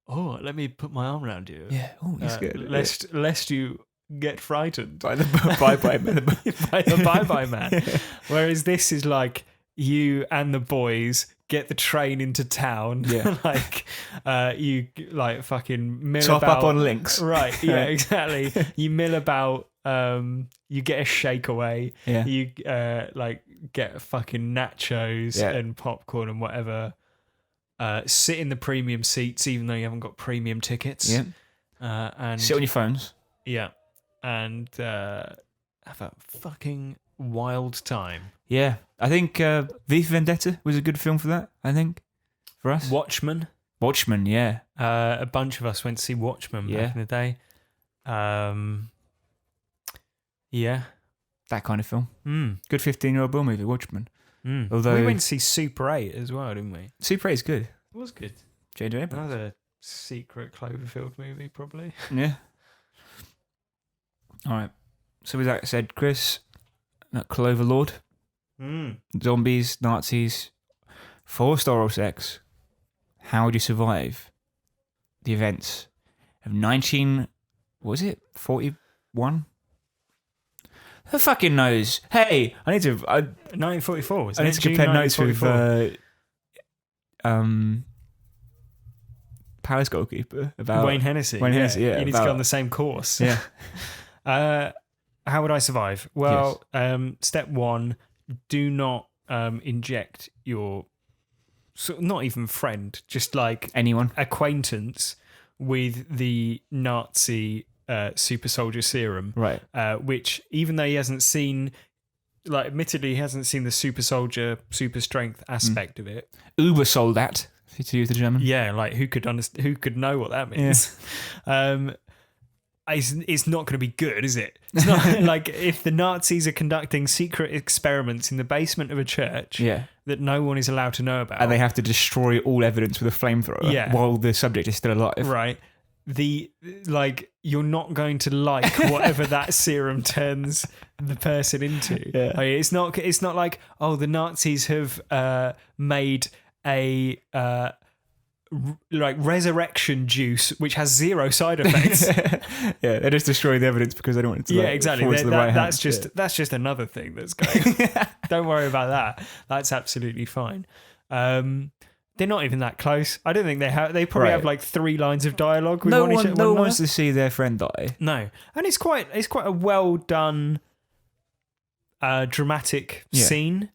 Speaker 1: let me put my arm around you.
Speaker 2: Yeah. Oh, you're scared.
Speaker 1: Lest you get frightened
Speaker 2: By the bye-bye man.
Speaker 1: by the Bye Bye Man. Whereas this is like you and the boys get the train into town.
Speaker 2: Yeah.
Speaker 1: Like you like fucking mill
Speaker 2: Top
Speaker 1: about
Speaker 2: up on links.
Speaker 1: Right, yeah,
Speaker 2: Right.
Speaker 1: exactly. You mill about, you get a shake away,
Speaker 2: Yeah.
Speaker 1: you like get fucking nachos
Speaker 2: Yeah.
Speaker 1: and popcorn and whatever. Sit in the premium seats even though you haven't got premium tickets.
Speaker 2: Yeah.
Speaker 1: And
Speaker 2: Sit on your phones.
Speaker 1: yeah, and have a fucking wild time.
Speaker 2: Yeah. I think V for Vendetta was a good film for that, I think. For us.
Speaker 1: Watchmen.
Speaker 2: Watchmen, yeah.
Speaker 1: A bunch of us went to see Watchmen
Speaker 2: Yeah.
Speaker 1: back in the day. Yeah.
Speaker 2: That kind of film.
Speaker 1: Mm.
Speaker 2: Good 15-year-old boy movie, Watchmen.
Speaker 1: Mm.
Speaker 2: Although-
Speaker 1: we went to see Super 8 as well, didn't we?
Speaker 2: Super 8 is good.
Speaker 1: It was good.
Speaker 2: J.J. Abrams.
Speaker 1: Another secret Cloverfield movie, probably.
Speaker 2: Yeah. All right. So with that said, Chris, Overlord,
Speaker 1: Mm.
Speaker 2: zombies, Nazis, forced oral sex. How would you survive the events of 1941? Who fucking knows? Hey, I need to
Speaker 1: 1944.
Speaker 2: I need to compare notes with Palace goalkeeper about
Speaker 1: Wayne Hennessy.
Speaker 2: Wayne Hennessy, yeah,
Speaker 1: You need to
Speaker 2: about-
Speaker 1: go on the same course.
Speaker 2: Yeah.
Speaker 1: How would I survive? Well, step one, do not inject your, not even friend, just like
Speaker 2: Anyone.
Speaker 1: acquaintance with the Nazi super soldier serum.
Speaker 2: Right.
Speaker 1: Which, even though he hasn't seen, like, admittedly, he hasn't seen the super soldier, super strength aspect of it.
Speaker 2: Uber sold that, to use the German.
Speaker 1: Yeah, like who could know what that means? It's not going to be good, is it? It's not like if the Nazis are conducting secret experiments in the basement of a church
Speaker 2: Yeah.
Speaker 1: that no one is allowed to know about.
Speaker 2: And they have to destroy all evidence with a flamethrower while the subject is still alive.
Speaker 1: Right. You're not going to like whatever that serum turns the person into.
Speaker 2: Yeah.
Speaker 1: I mean, it's not like, oh, the Nazis have made a resurrection juice which has zero side effects.
Speaker 2: Yeah, they just destroy the evidence because they don't want it to
Speaker 1: Exactly.
Speaker 2: fall to the right
Speaker 1: That's
Speaker 2: hands.
Speaker 1: that's just another thing that's going. Don't worry about that. That's absolutely fine. They're not even that close. I don't think they have. They probably
Speaker 2: Right.
Speaker 1: have like 3 lines of dialogue with
Speaker 2: No
Speaker 1: one
Speaker 2: one
Speaker 1: another.
Speaker 2: wants to see their friend die.
Speaker 1: No, and it's quite a well done, dramatic scene,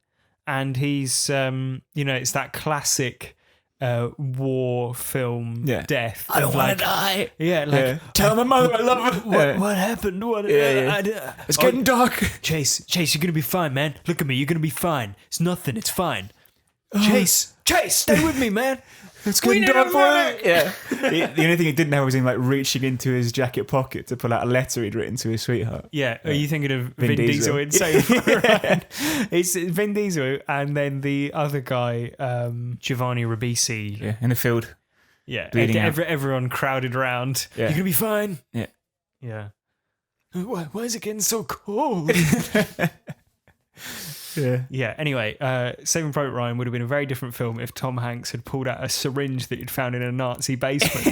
Speaker 1: and he's it's that classic war film death.
Speaker 2: I don't want to die.
Speaker 1: Yeah, like
Speaker 2: Tell my mother I love her.
Speaker 1: what happened?
Speaker 2: It's getting dark.
Speaker 1: Chase, you're gonna be fine, man. Look at me, you're gonna be fine. It's nothing. It's fine. Chase, stay with me, man.
Speaker 2: It's
Speaker 1: We
Speaker 2: getting
Speaker 1: need
Speaker 2: dark
Speaker 1: a
Speaker 2: for
Speaker 1: minute.
Speaker 2: Yeah. The only thing he didn't have was him like reaching into his jacket pocket to pull out a letter he'd written to his sweetheart.
Speaker 1: Yeah, are you thinking of
Speaker 2: Vin
Speaker 1: Vin
Speaker 2: Diesel.
Speaker 1: Diesel in Saving Ryan? It's Vin Diesel and then the other guy, Giovanni Ribisi.
Speaker 2: Yeah, in the field.
Speaker 1: Yeah,
Speaker 2: bleeding out.
Speaker 1: everyone crowded around.
Speaker 2: Yeah.
Speaker 1: You're going to be fine.
Speaker 2: Yeah.
Speaker 1: Yeah. Why is it getting so cold?
Speaker 2: Yeah.
Speaker 1: Yeah, anyway, Saving Private Ryan would have been a very different film if Tom Hanks had pulled out a syringe that he'd found in a Nazi basement,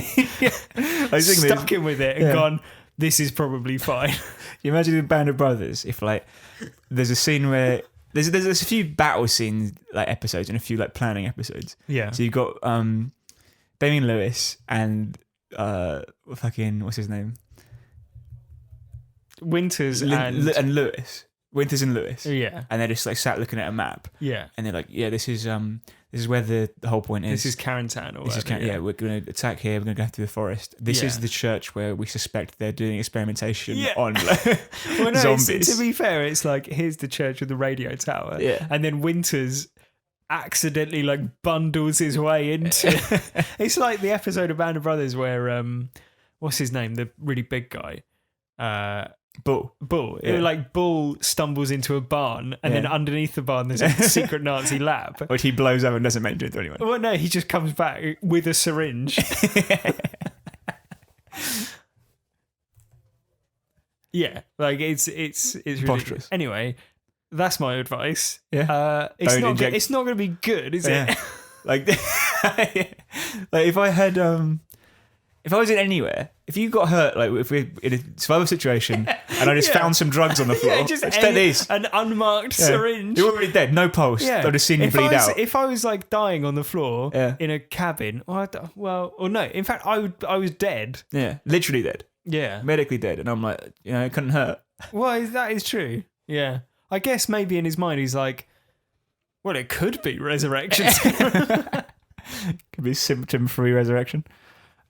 Speaker 2: I was thinking
Speaker 1: stuck him with it and gone, this is probably fine.
Speaker 2: You imagine in Band of Brothers if like there's a scene where there's a few battle scenes like episodes and a few like planning episodes.
Speaker 1: Yeah.
Speaker 2: So you've got Damian Lewis and fucking what's his name?
Speaker 1: Winters
Speaker 2: and Lewis. Winters and Lewis.
Speaker 1: Yeah.
Speaker 2: And they're just like sat looking at a map.
Speaker 1: Yeah.
Speaker 2: And they're like, yeah, this is where the whole point is.
Speaker 1: This is Carentan or whatever.
Speaker 2: We're going to attack here. We're going to go through the forest. This is the church where we suspect they're doing experimentation on
Speaker 1: Well, no,
Speaker 2: zombies.
Speaker 1: to be fair, it's like, here's the church with the radio tower.
Speaker 2: Yeah.
Speaker 1: And then Winters accidentally like bundles his way into it's like the episode of Band of Brothers where what's his name, the really big guy, Bull.
Speaker 2: Yeah.
Speaker 1: Like Bull stumbles into a barn and then underneath the barn there's a secret Nazi lab
Speaker 2: which he blows up and doesn't mention it to anyone.
Speaker 1: well no, he just comes back with a syringe. Yeah, like it's ridiculous. Anyway, that's my advice.
Speaker 2: Yeah.
Speaker 1: It's
Speaker 2: Don't inject-
Speaker 1: it's not going to be good, is it?
Speaker 2: Like if I had if I was in anywhere, if you got hurt, like if we're in a survival situation and I just found some drugs on the floor,
Speaker 1: Yeah, just
Speaker 2: take these.
Speaker 1: an unmarked syringe.
Speaker 2: You're already dead, no pulse.
Speaker 1: Yeah.
Speaker 2: I've just seen you bleed out.
Speaker 1: If I was like dying on the floor in a cabin, or no, in fact, I was dead.
Speaker 2: Yeah, literally dead,
Speaker 1: Yeah.
Speaker 2: medically dead, and I'm like, it couldn't hurt.
Speaker 1: Well, that is true. Yeah. I guess maybe in his mind he's like, well, it could be resurrection.
Speaker 2: Could be symptom-free resurrection.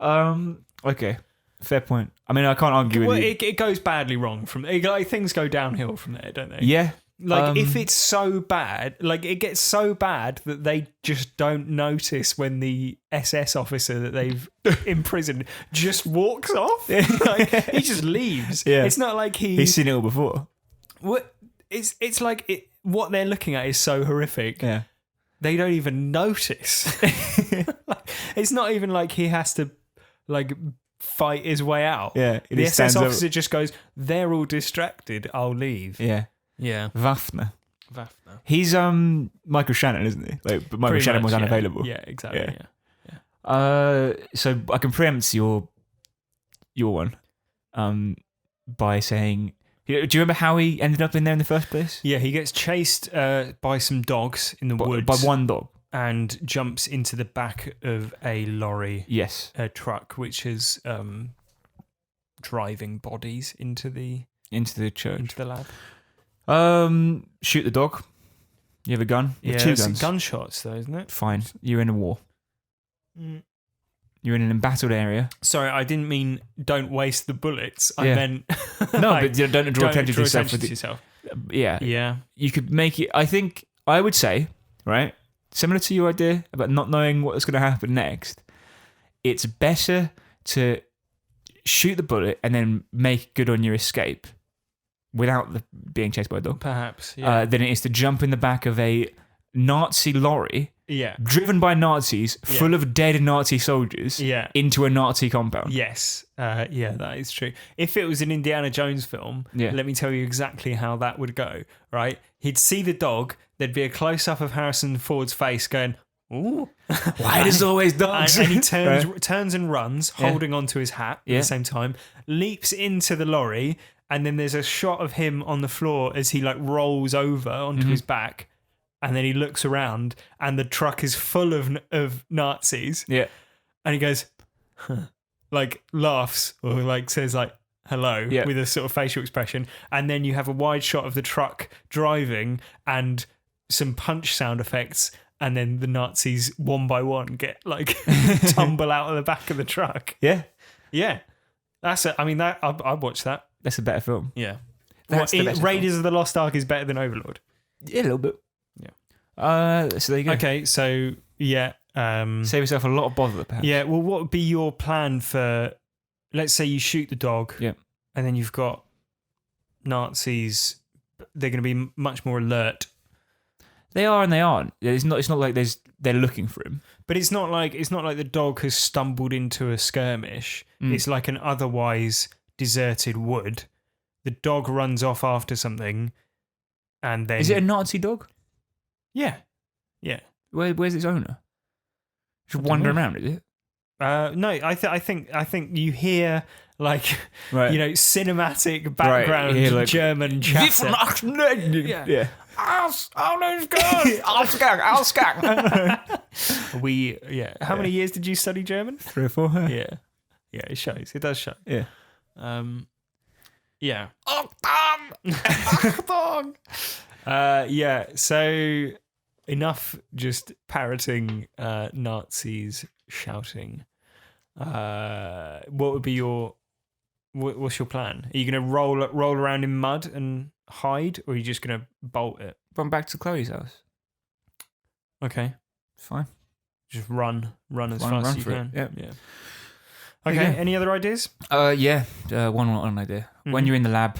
Speaker 2: Okay, fair point. I mean, I can't argue
Speaker 1: Well,
Speaker 2: with you.
Speaker 1: it goes badly wrong from there. Like, things go downhill from there, don't they?
Speaker 2: Yeah.
Speaker 1: Like, if it's so bad, like, it gets so bad that they just don't notice when the SS officer that they've imprisoned just walks off. Like, he just leaves.
Speaker 2: Yeah.
Speaker 1: It's not like
Speaker 2: he's seen it all before.
Speaker 1: What? It's like what they're looking at is so horrific.
Speaker 2: Yeah.
Speaker 1: They don't even notice. It's not even like he has to, like, fight his way out.
Speaker 2: Yeah.
Speaker 1: The SS officer just goes, they're all distracted, I'll leave.
Speaker 2: Yeah.
Speaker 1: Yeah.
Speaker 2: Vafner.
Speaker 1: Vafner.
Speaker 2: He's Michael Shannon, isn't he? Like, but Michael
Speaker 1: Pretty
Speaker 2: Shannon
Speaker 1: much,
Speaker 2: was
Speaker 1: yeah.
Speaker 2: unavailable.
Speaker 1: Yeah, exactly.
Speaker 2: Yeah.
Speaker 1: Yeah.
Speaker 2: So I can preempt your one, by saying, do you remember how he ended up in there in the first place?
Speaker 1: Yeah, he gets chased by some dogs in the woods.
Speaker 2: By one dog.
Speaker 1: And jumps into the back of a lorry.
Speaker 2: Yes.
Speaker 1: A truck, which is driving bodies into the
Speaker 2: church.
Speaker 1: into the lab.
Speaker 2: Shoot the dog. You have a gun? You have two
Speaker 1: it's
Speaker 2: guns.
Speaker 1: Gunshots, though, isn't it?
Speaker 2: Fine. You're in a war. You're in an embattled area.
Speaker 1: Sorry, I didn't mean don't waste the bullets. I
Speaker 2: Yeah.
Speaker 1: meant
Speaker 2: No, but you don't draw attention to yourself.
Speaker 1: attention to yourself.
Speaker 2: Yeah.
Speaker 1: Yeah.
Speaker 2: You could make it, I would say, right, similar to your idea about not knowing what's going to happen next, it's better to shoot the bullet and then make good on your escape without being chased by a dog.
Speaker 1: Perhaps. Yeah.
Speaker 2: Than it is to jump in the back of a Nazi lorry
Speaker 1: yeah.
Speaker 2: driven by Nazis, full of dead Nazi soldiers,
Speaker 1: Yeah.
Speaker 2: into a Nazi compound.
Speaker 1: Yes. Yeah, that is true. If it was an Indiana Jones film, let me tell you exactly how that would go, right? He'd see the dog, there'd be a close-up of Harrison Ford's face going, ooh.
Speaker 2: Why does always dogs?
Speaker 1: And he turns and runs, holding onto his hat at the same time, leaps into the lorry, and then there's a shot of him on the floor as he like rolls over onto his back, and then he looks around, and the truck is full of Nazis.
Speaker 2: Yeah.
Speaker 1: And he goes, huh, like laughs or like says like hello with a sort of facial expression, and then you have a wide shot of the truck driving and some punch sound effects. And then the Nazis, one by one, get like tumble out of the back of the truck.
Speaker 2: Yeah.
Speaker 1: Yeah. That's it. I mean, that I'd watch that.
Speaker 2: That's a better film.
Speaker 1: Yeah.
Speaker 2: That's the better
Speaker 1: Raiders
Speaker 2: film.
Speaker 1: of the Lost Ark is better than Overlord.
Speaker 2: Yeah, a little bit.
Speaker 1: Yeah.
Speaker 2: So there you go.
Speaker 1: Okay, so yeah.
Speaker 2: Save yourself a lot of bother, perhaps.
Speaker 1: Yeah, well, what would be your plan for, let's say you shoot the dog,
Speaker 2: and
Speaker 1: then you've got Nazis, they're going to be much more alert.
Speaker 2: They are and they aren't. It's not like they're looking for him.
Speaker 1: But it's not like the dog has stumbled into a skirmish. It's like an otherwise deserted wood. The dog runs off after something, and then
Speaker 2: Is it a Nazi dog?
Speaker 1: yeah, yeah.
Speaker 2: Where's its owner? Just
Speaker 1: I don't
Speaker 2: wandering
Speaker 1: know.
Speaker 2: around, is it?
Speaker 1: No, I think you hear like
Speaker 2: Right.
Speaker 1: cinematic background
Speaker 2: you hear, like,
Speaker 1: German chatter.
Speaker 2: Yeah.
Speaker 1: How many years did you study German?
Speaker 2: 3 or 4.
Speaker 1: Yeah, it shows. It does show.
Speaker 2: Yeah.
Speaker 1: Yeah. Yeah. So enough just parroting Nazis shouting. What would be what's your plan? Are you going to roll around in mud and hide, or are you just going to bolt it?
Speaker 2: Run back to Chloe's house.
Speaker 1: Okay.
Speaker 2: Fine.
Speaker 1: Just run as fast as you
Speaker 2: for
Speaker 1: can.
Speaker 2: it.
Speaker 1: Yeah. Okay.
Speaker 2: Okay.
Speaker 1: Any other ideas?
Speaker 2: Yeah. One idea.
Speaker 1: Mm-hmm.
Speaker 2: When you're in the lab,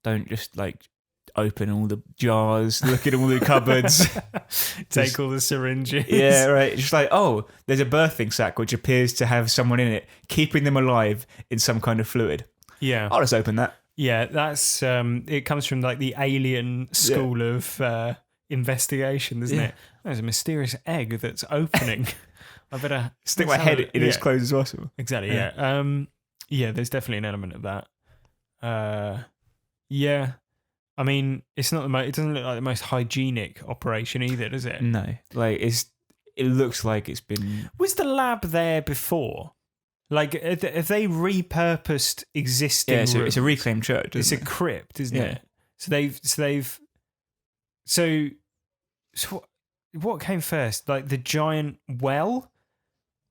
Speaker 2: don't just like open all the jars, look at all the cupboards.
Speaker 1: Take all the syringes.
Speaker 2: Yeah, right. Just like, oh, there's a birthing sac which appears to have someone in it, keeping them alive in some kind of fluid.
Speaker 1: Yeah.
Speaker 2: I'll just open that.
Speaker 1: Yeah, that's it comes from like the alien school of investigation, doesn't it? There's a mysterious egg that's opening. I better
Speaker 2: Stick my head in as close as possible.
Speaker 1: Exactly. Yeah. Yeah. There's definitely an element of that. Yeah. I mean, it's not it doesn't look like the most hygienic operation either, does it?
Speaker 2: No, like it looks like it's been.
Speaker 1: Was the lab there before? Like, have they repurposed existing?
Speaker 2: Yeah,
Speaker 1: rooms?
Speaker 2: it's a reclaimed church.
Speaker 1: It's
Speaker 2: Isn't
Speaker 1: a
Speaker 2: it?
Speaker 1: crypt, isn't
Speaker 2: Yeah.
Speaker 1: it? So what came first? Like the giant well?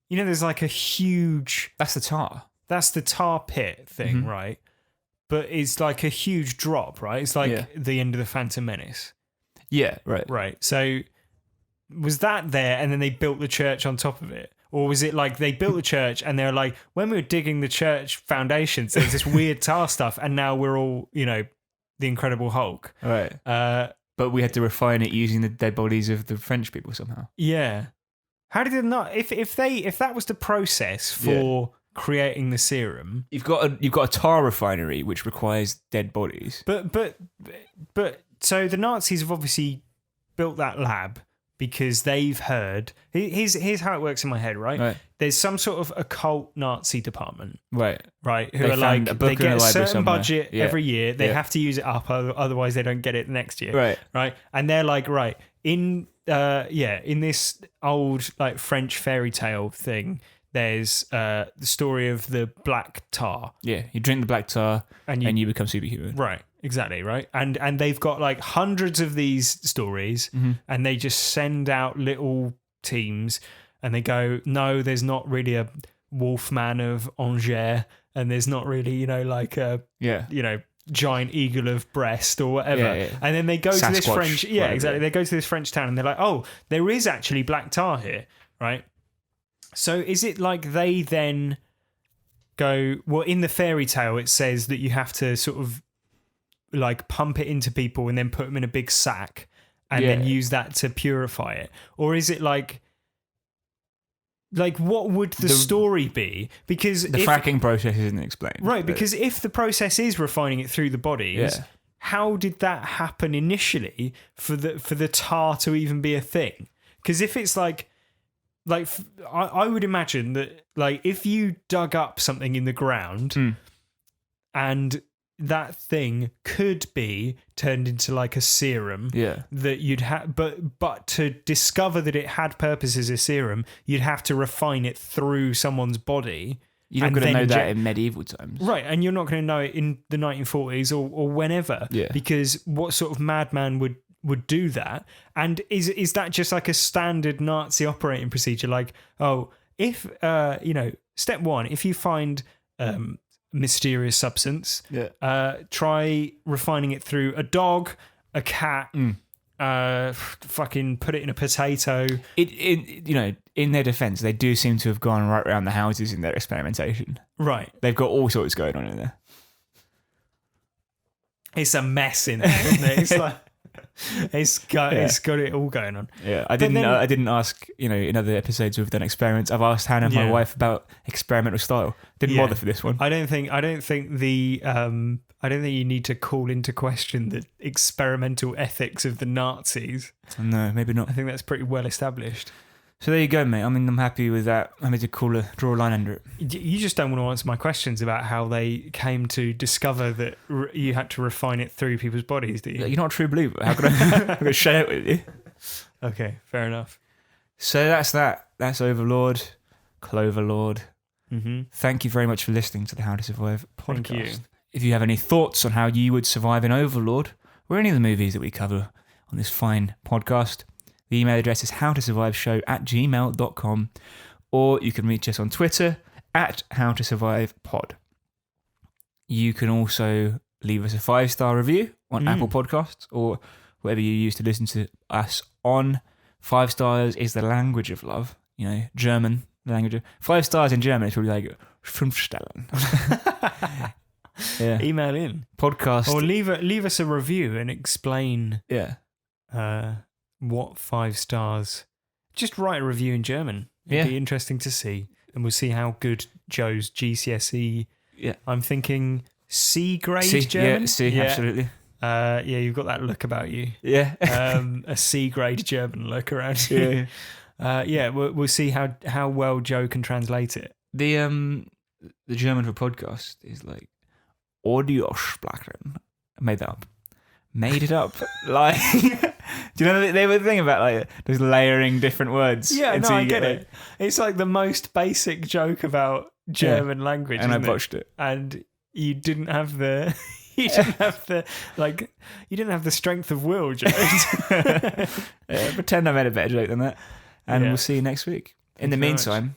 Speaker 1: You know, there's like a huge.
Speaker 2: That's the tar.
Speaker 1: That's the tar pit thing, right? But it's like a huge drop, right? It's like the end of the Phantom Menace.
Speaker 2: Yeah, right.
Speaker 1: Right. So was that there and then they built the church on top of it? Or was it like they built the church and they're like, when we were digging the church foundations, there's this weird tar stuff and now we're all, the Incredible Hulk.
Speaker 2: Right. But we had to refine it using the dead bodies of the French people somehow.
Speaker 1: Yeah. How did it not? If that was the process for creating the serum,
Speaker 2: You've got a tar refinery which requires dead bodies.
Speaker 1: but so the Nazis have obviously built that lab because they've heard. Here's how it works in my head, right?
Speaker 2: Right.
Speaker 1: There's some sort of occult Nazi department,
Speaker 2: Right.
Speaker 1: right? Who
Speaker 2: They
Speaker 1: are
Speaker 2: found
Speaker 1: like
Speaker 2: a book
Speaker 1: they
Speaker 2: in
Speaker 1: get
Speaker 2: a
Speaker 1: a
Speaker 2: library
Speaker 1: certain
Speaker 2: somewhere.
Speaker 1: budget
Speaker 2: Yeah.
Speaker 1: every year. They
Speaker 2: Yeah.
Speaker 1: have to use it up, otherwise they don't get it next year,
Speaker 2: Right.
Speaker 1: Right? And they're like, right in in this old like French fairy tale thing. There's the story of the black tar,
Speaker 2: Yeah. You drink the black tar
Speaker 1: and
Speaker 2: and you become superhuman.
Speaker 1: right, exactly, right, and they've got like hundreds of these stories, and they just send out little teams, and they go, no, there's not really a Wolfman of Angers, and there's not really like a
Speaker 2: Yeah.
Speaker 1: giant eagle of Brest or whatever,
Speaker 2: Yeah, yeah.
Speaker 1: and then they go to this
Speaker 2: Sasquatch,
Speaker 1: French,
Speaker 2: whatever.
Speaker 1: exactly, they go to this French town, and they're like, oh, there is actually black tar here, right? So is it like they then go, well, in the fairy tale, it says that you have to sort of like pump it into people and then put them in a big sack and then
Speaker 2: Yeah.
Speaker 1: use that to purify it? Or is it like what would the story be? Because
Speaker 2: The fracking process isn't explained.
Speaker 1: right,
Speaker 2: but-
Speaker 1: because if the process is refining it through the bodies,
Speaker 2: Yeah.
Speaker 1: how did that happen initially for the tar to even be a thing? Because if it's I would imagine that like if you dug up something in the ground and that thing could be turned into like a serum
Speaker 2: Yeah.
Speaker 1: that you'd have, but to discover that it had purpose as a serum, you'd have to refine it through someone's body.
Speaker 2: You're not
Speaker 1: and
Speaker 2: going to
Speaker 1: then
Speaker 2: know that
Speaker 1: inject-
Speaker 2: in medieval times.
Speaker 1: Right, and you're not going to know it in the 1940s or whenever,
Speaker 2: Yeah.
Speaker 1: because what sort of madman would do that? And is that just like a standard Nazi operating procedure? Like, oh, if step one, if you find mysterious substance, try refining it through a dog, a cat, fucking put it in a potato.
Speaker 2: In their defense, they do seem to have gone right around the houses in their experimentation.
Speaker 1: Right,
Speaker 2: They've got all sorts going on in there.
Speaker 1: it's a mess in there, isn't it? It's like it's got it all going on.
Speaker 2: Yeah, I
Speaker 1: then-
Speaker 2: didn't ask. In other episodes we've done experiments, I've asked Hannah, my
Speaker 1: Yeah.
Speaker 2: wife, about experimental style. Didn't
Speaker 1: Yeah.
Speaker 2: bother for this one.
Speaker 1: I don't think you need to call into question the experimental ethics of the Nazis.
Speaker 2: No, maybe not.
Speaker 1: I think that's pretty well established.
Speaker 2: So there you go, mate. I mean, I'm happy with that. I'm happy to draw a line under it.
Speaker 1: You just don't want to answer my questions about how they came to discover that you had to refine it through people's bodies, do you?
Speaker 2: You're not a true believer. How could I, I share it with you?
Speaker 1: Okay, fair enough.
Speaker 2: So that's that. That's Overlord, Cloverlord.
Speaker 1: Mm-hmm.
Speaker 2: Thank you very much for listening to the How to Survive podcast.
Speaker 1: Thank you.
Speaker 2: If you have any thoughts on how you would survive in Overlord or any of the movies that we cover on this fine podcast, the email address is howtosurviveshow@gmail.com, or you can reach us on Twitter @howtosurvivepod. You can also leave us a 5-star review on Apple Podcasts or whatever you use to listen to us on. 5 stars is the language of love. German, the language of 5 stars in German. It's really like 5 Stellen. Yeah.
Speaker 1: Email in
Speaker 2: Podcast.
Speaker 1: or leave us a review and explain
Speaker 2: Yeah.
Speaker 1: what 5 stars. Just write a review in German. It'd
Speaker 2: Yeah.
Speaker 1: be interesting to see, and we'll see how good Joe's GCSE.
Speaker 2: Yeah.
Speaker 1: I'm thinking C grade
Speaker 2: C,
Speaker 1: German.
Speaker 2: yeah, C, absolutely.
Speaker 1: You've got that look about you.
Speaker 2: Yeah.
Speaker 1: A C grade German look around you. We'll see how well Joe can translate it.
Speaker 2: The German for podcast is like Audiosprachen. I made that up. Made it up. Like, do you know they were the thing about like just layering different words?
Speaker 1: Yeah,
Speaker 2: until
Speaker 1: no, I
Speaker 2: you
Speaker 1: get
Speaker 2: like-
Speaker 1: it. It's like the most basic joke about German language,
Speaker 2: and I
Speaker 1: isn't it?
Speaker 2: botched it.
Speaker 1: And you didn't have the you didn't have the strength of will, Joe.
Speaker 2: Pretend I made a better joke than that, and
Speaker 1: Yeah.
Speaker 2: we'll see you next week. In
Speaker 1: Thank
Speaker 2: the
Speaker 1: you very much.
Speaker 2: meantime,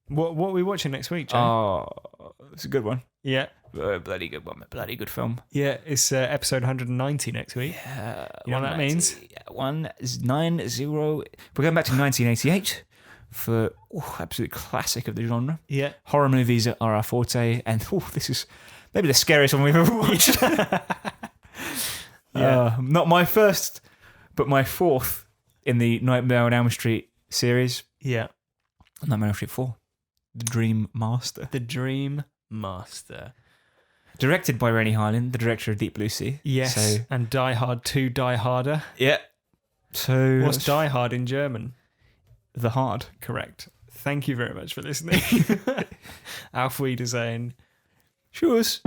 Speaker 1: What are we watching next week, Joe?
Speaker 2: oh, it's a good one.
Speaker 1: Yeah.
Speaker 2: Bloody good one. Bloody good film.
Speaker 1: Yeah, it's episode 190 next week. You know what that means?
Speaker 2: 190. We're going back to 1988 for absolute classic of the genre.
Speaker 1: Yeah.
Speaker 2: Horror movies are our forte, and this is maybe the scariest one we've ever watched. Not my first, but my 4th in the Nightmare on Elm Street series.
Speaker 1: Yeah.
Speaker 2: Nightmare on Elm Street 4. The Dream Master.
Speaker 1: The Dream Master.
Speaker 2: Directed by Rennie Harlin, the director of Deep Blue Sea.
Speaker 1: Yes,
Speaker 2: So,
Speaker 1: and Die Hard 2, Die Harder.
Speaker 2: yeah. So
Speaker 1: What's Die Hard in German?
Speaker 2: The Hard.
Speaker 1: Correct. Thank you very much for listening. Auf Wiedersehen.
Speaker 2: Tschüss.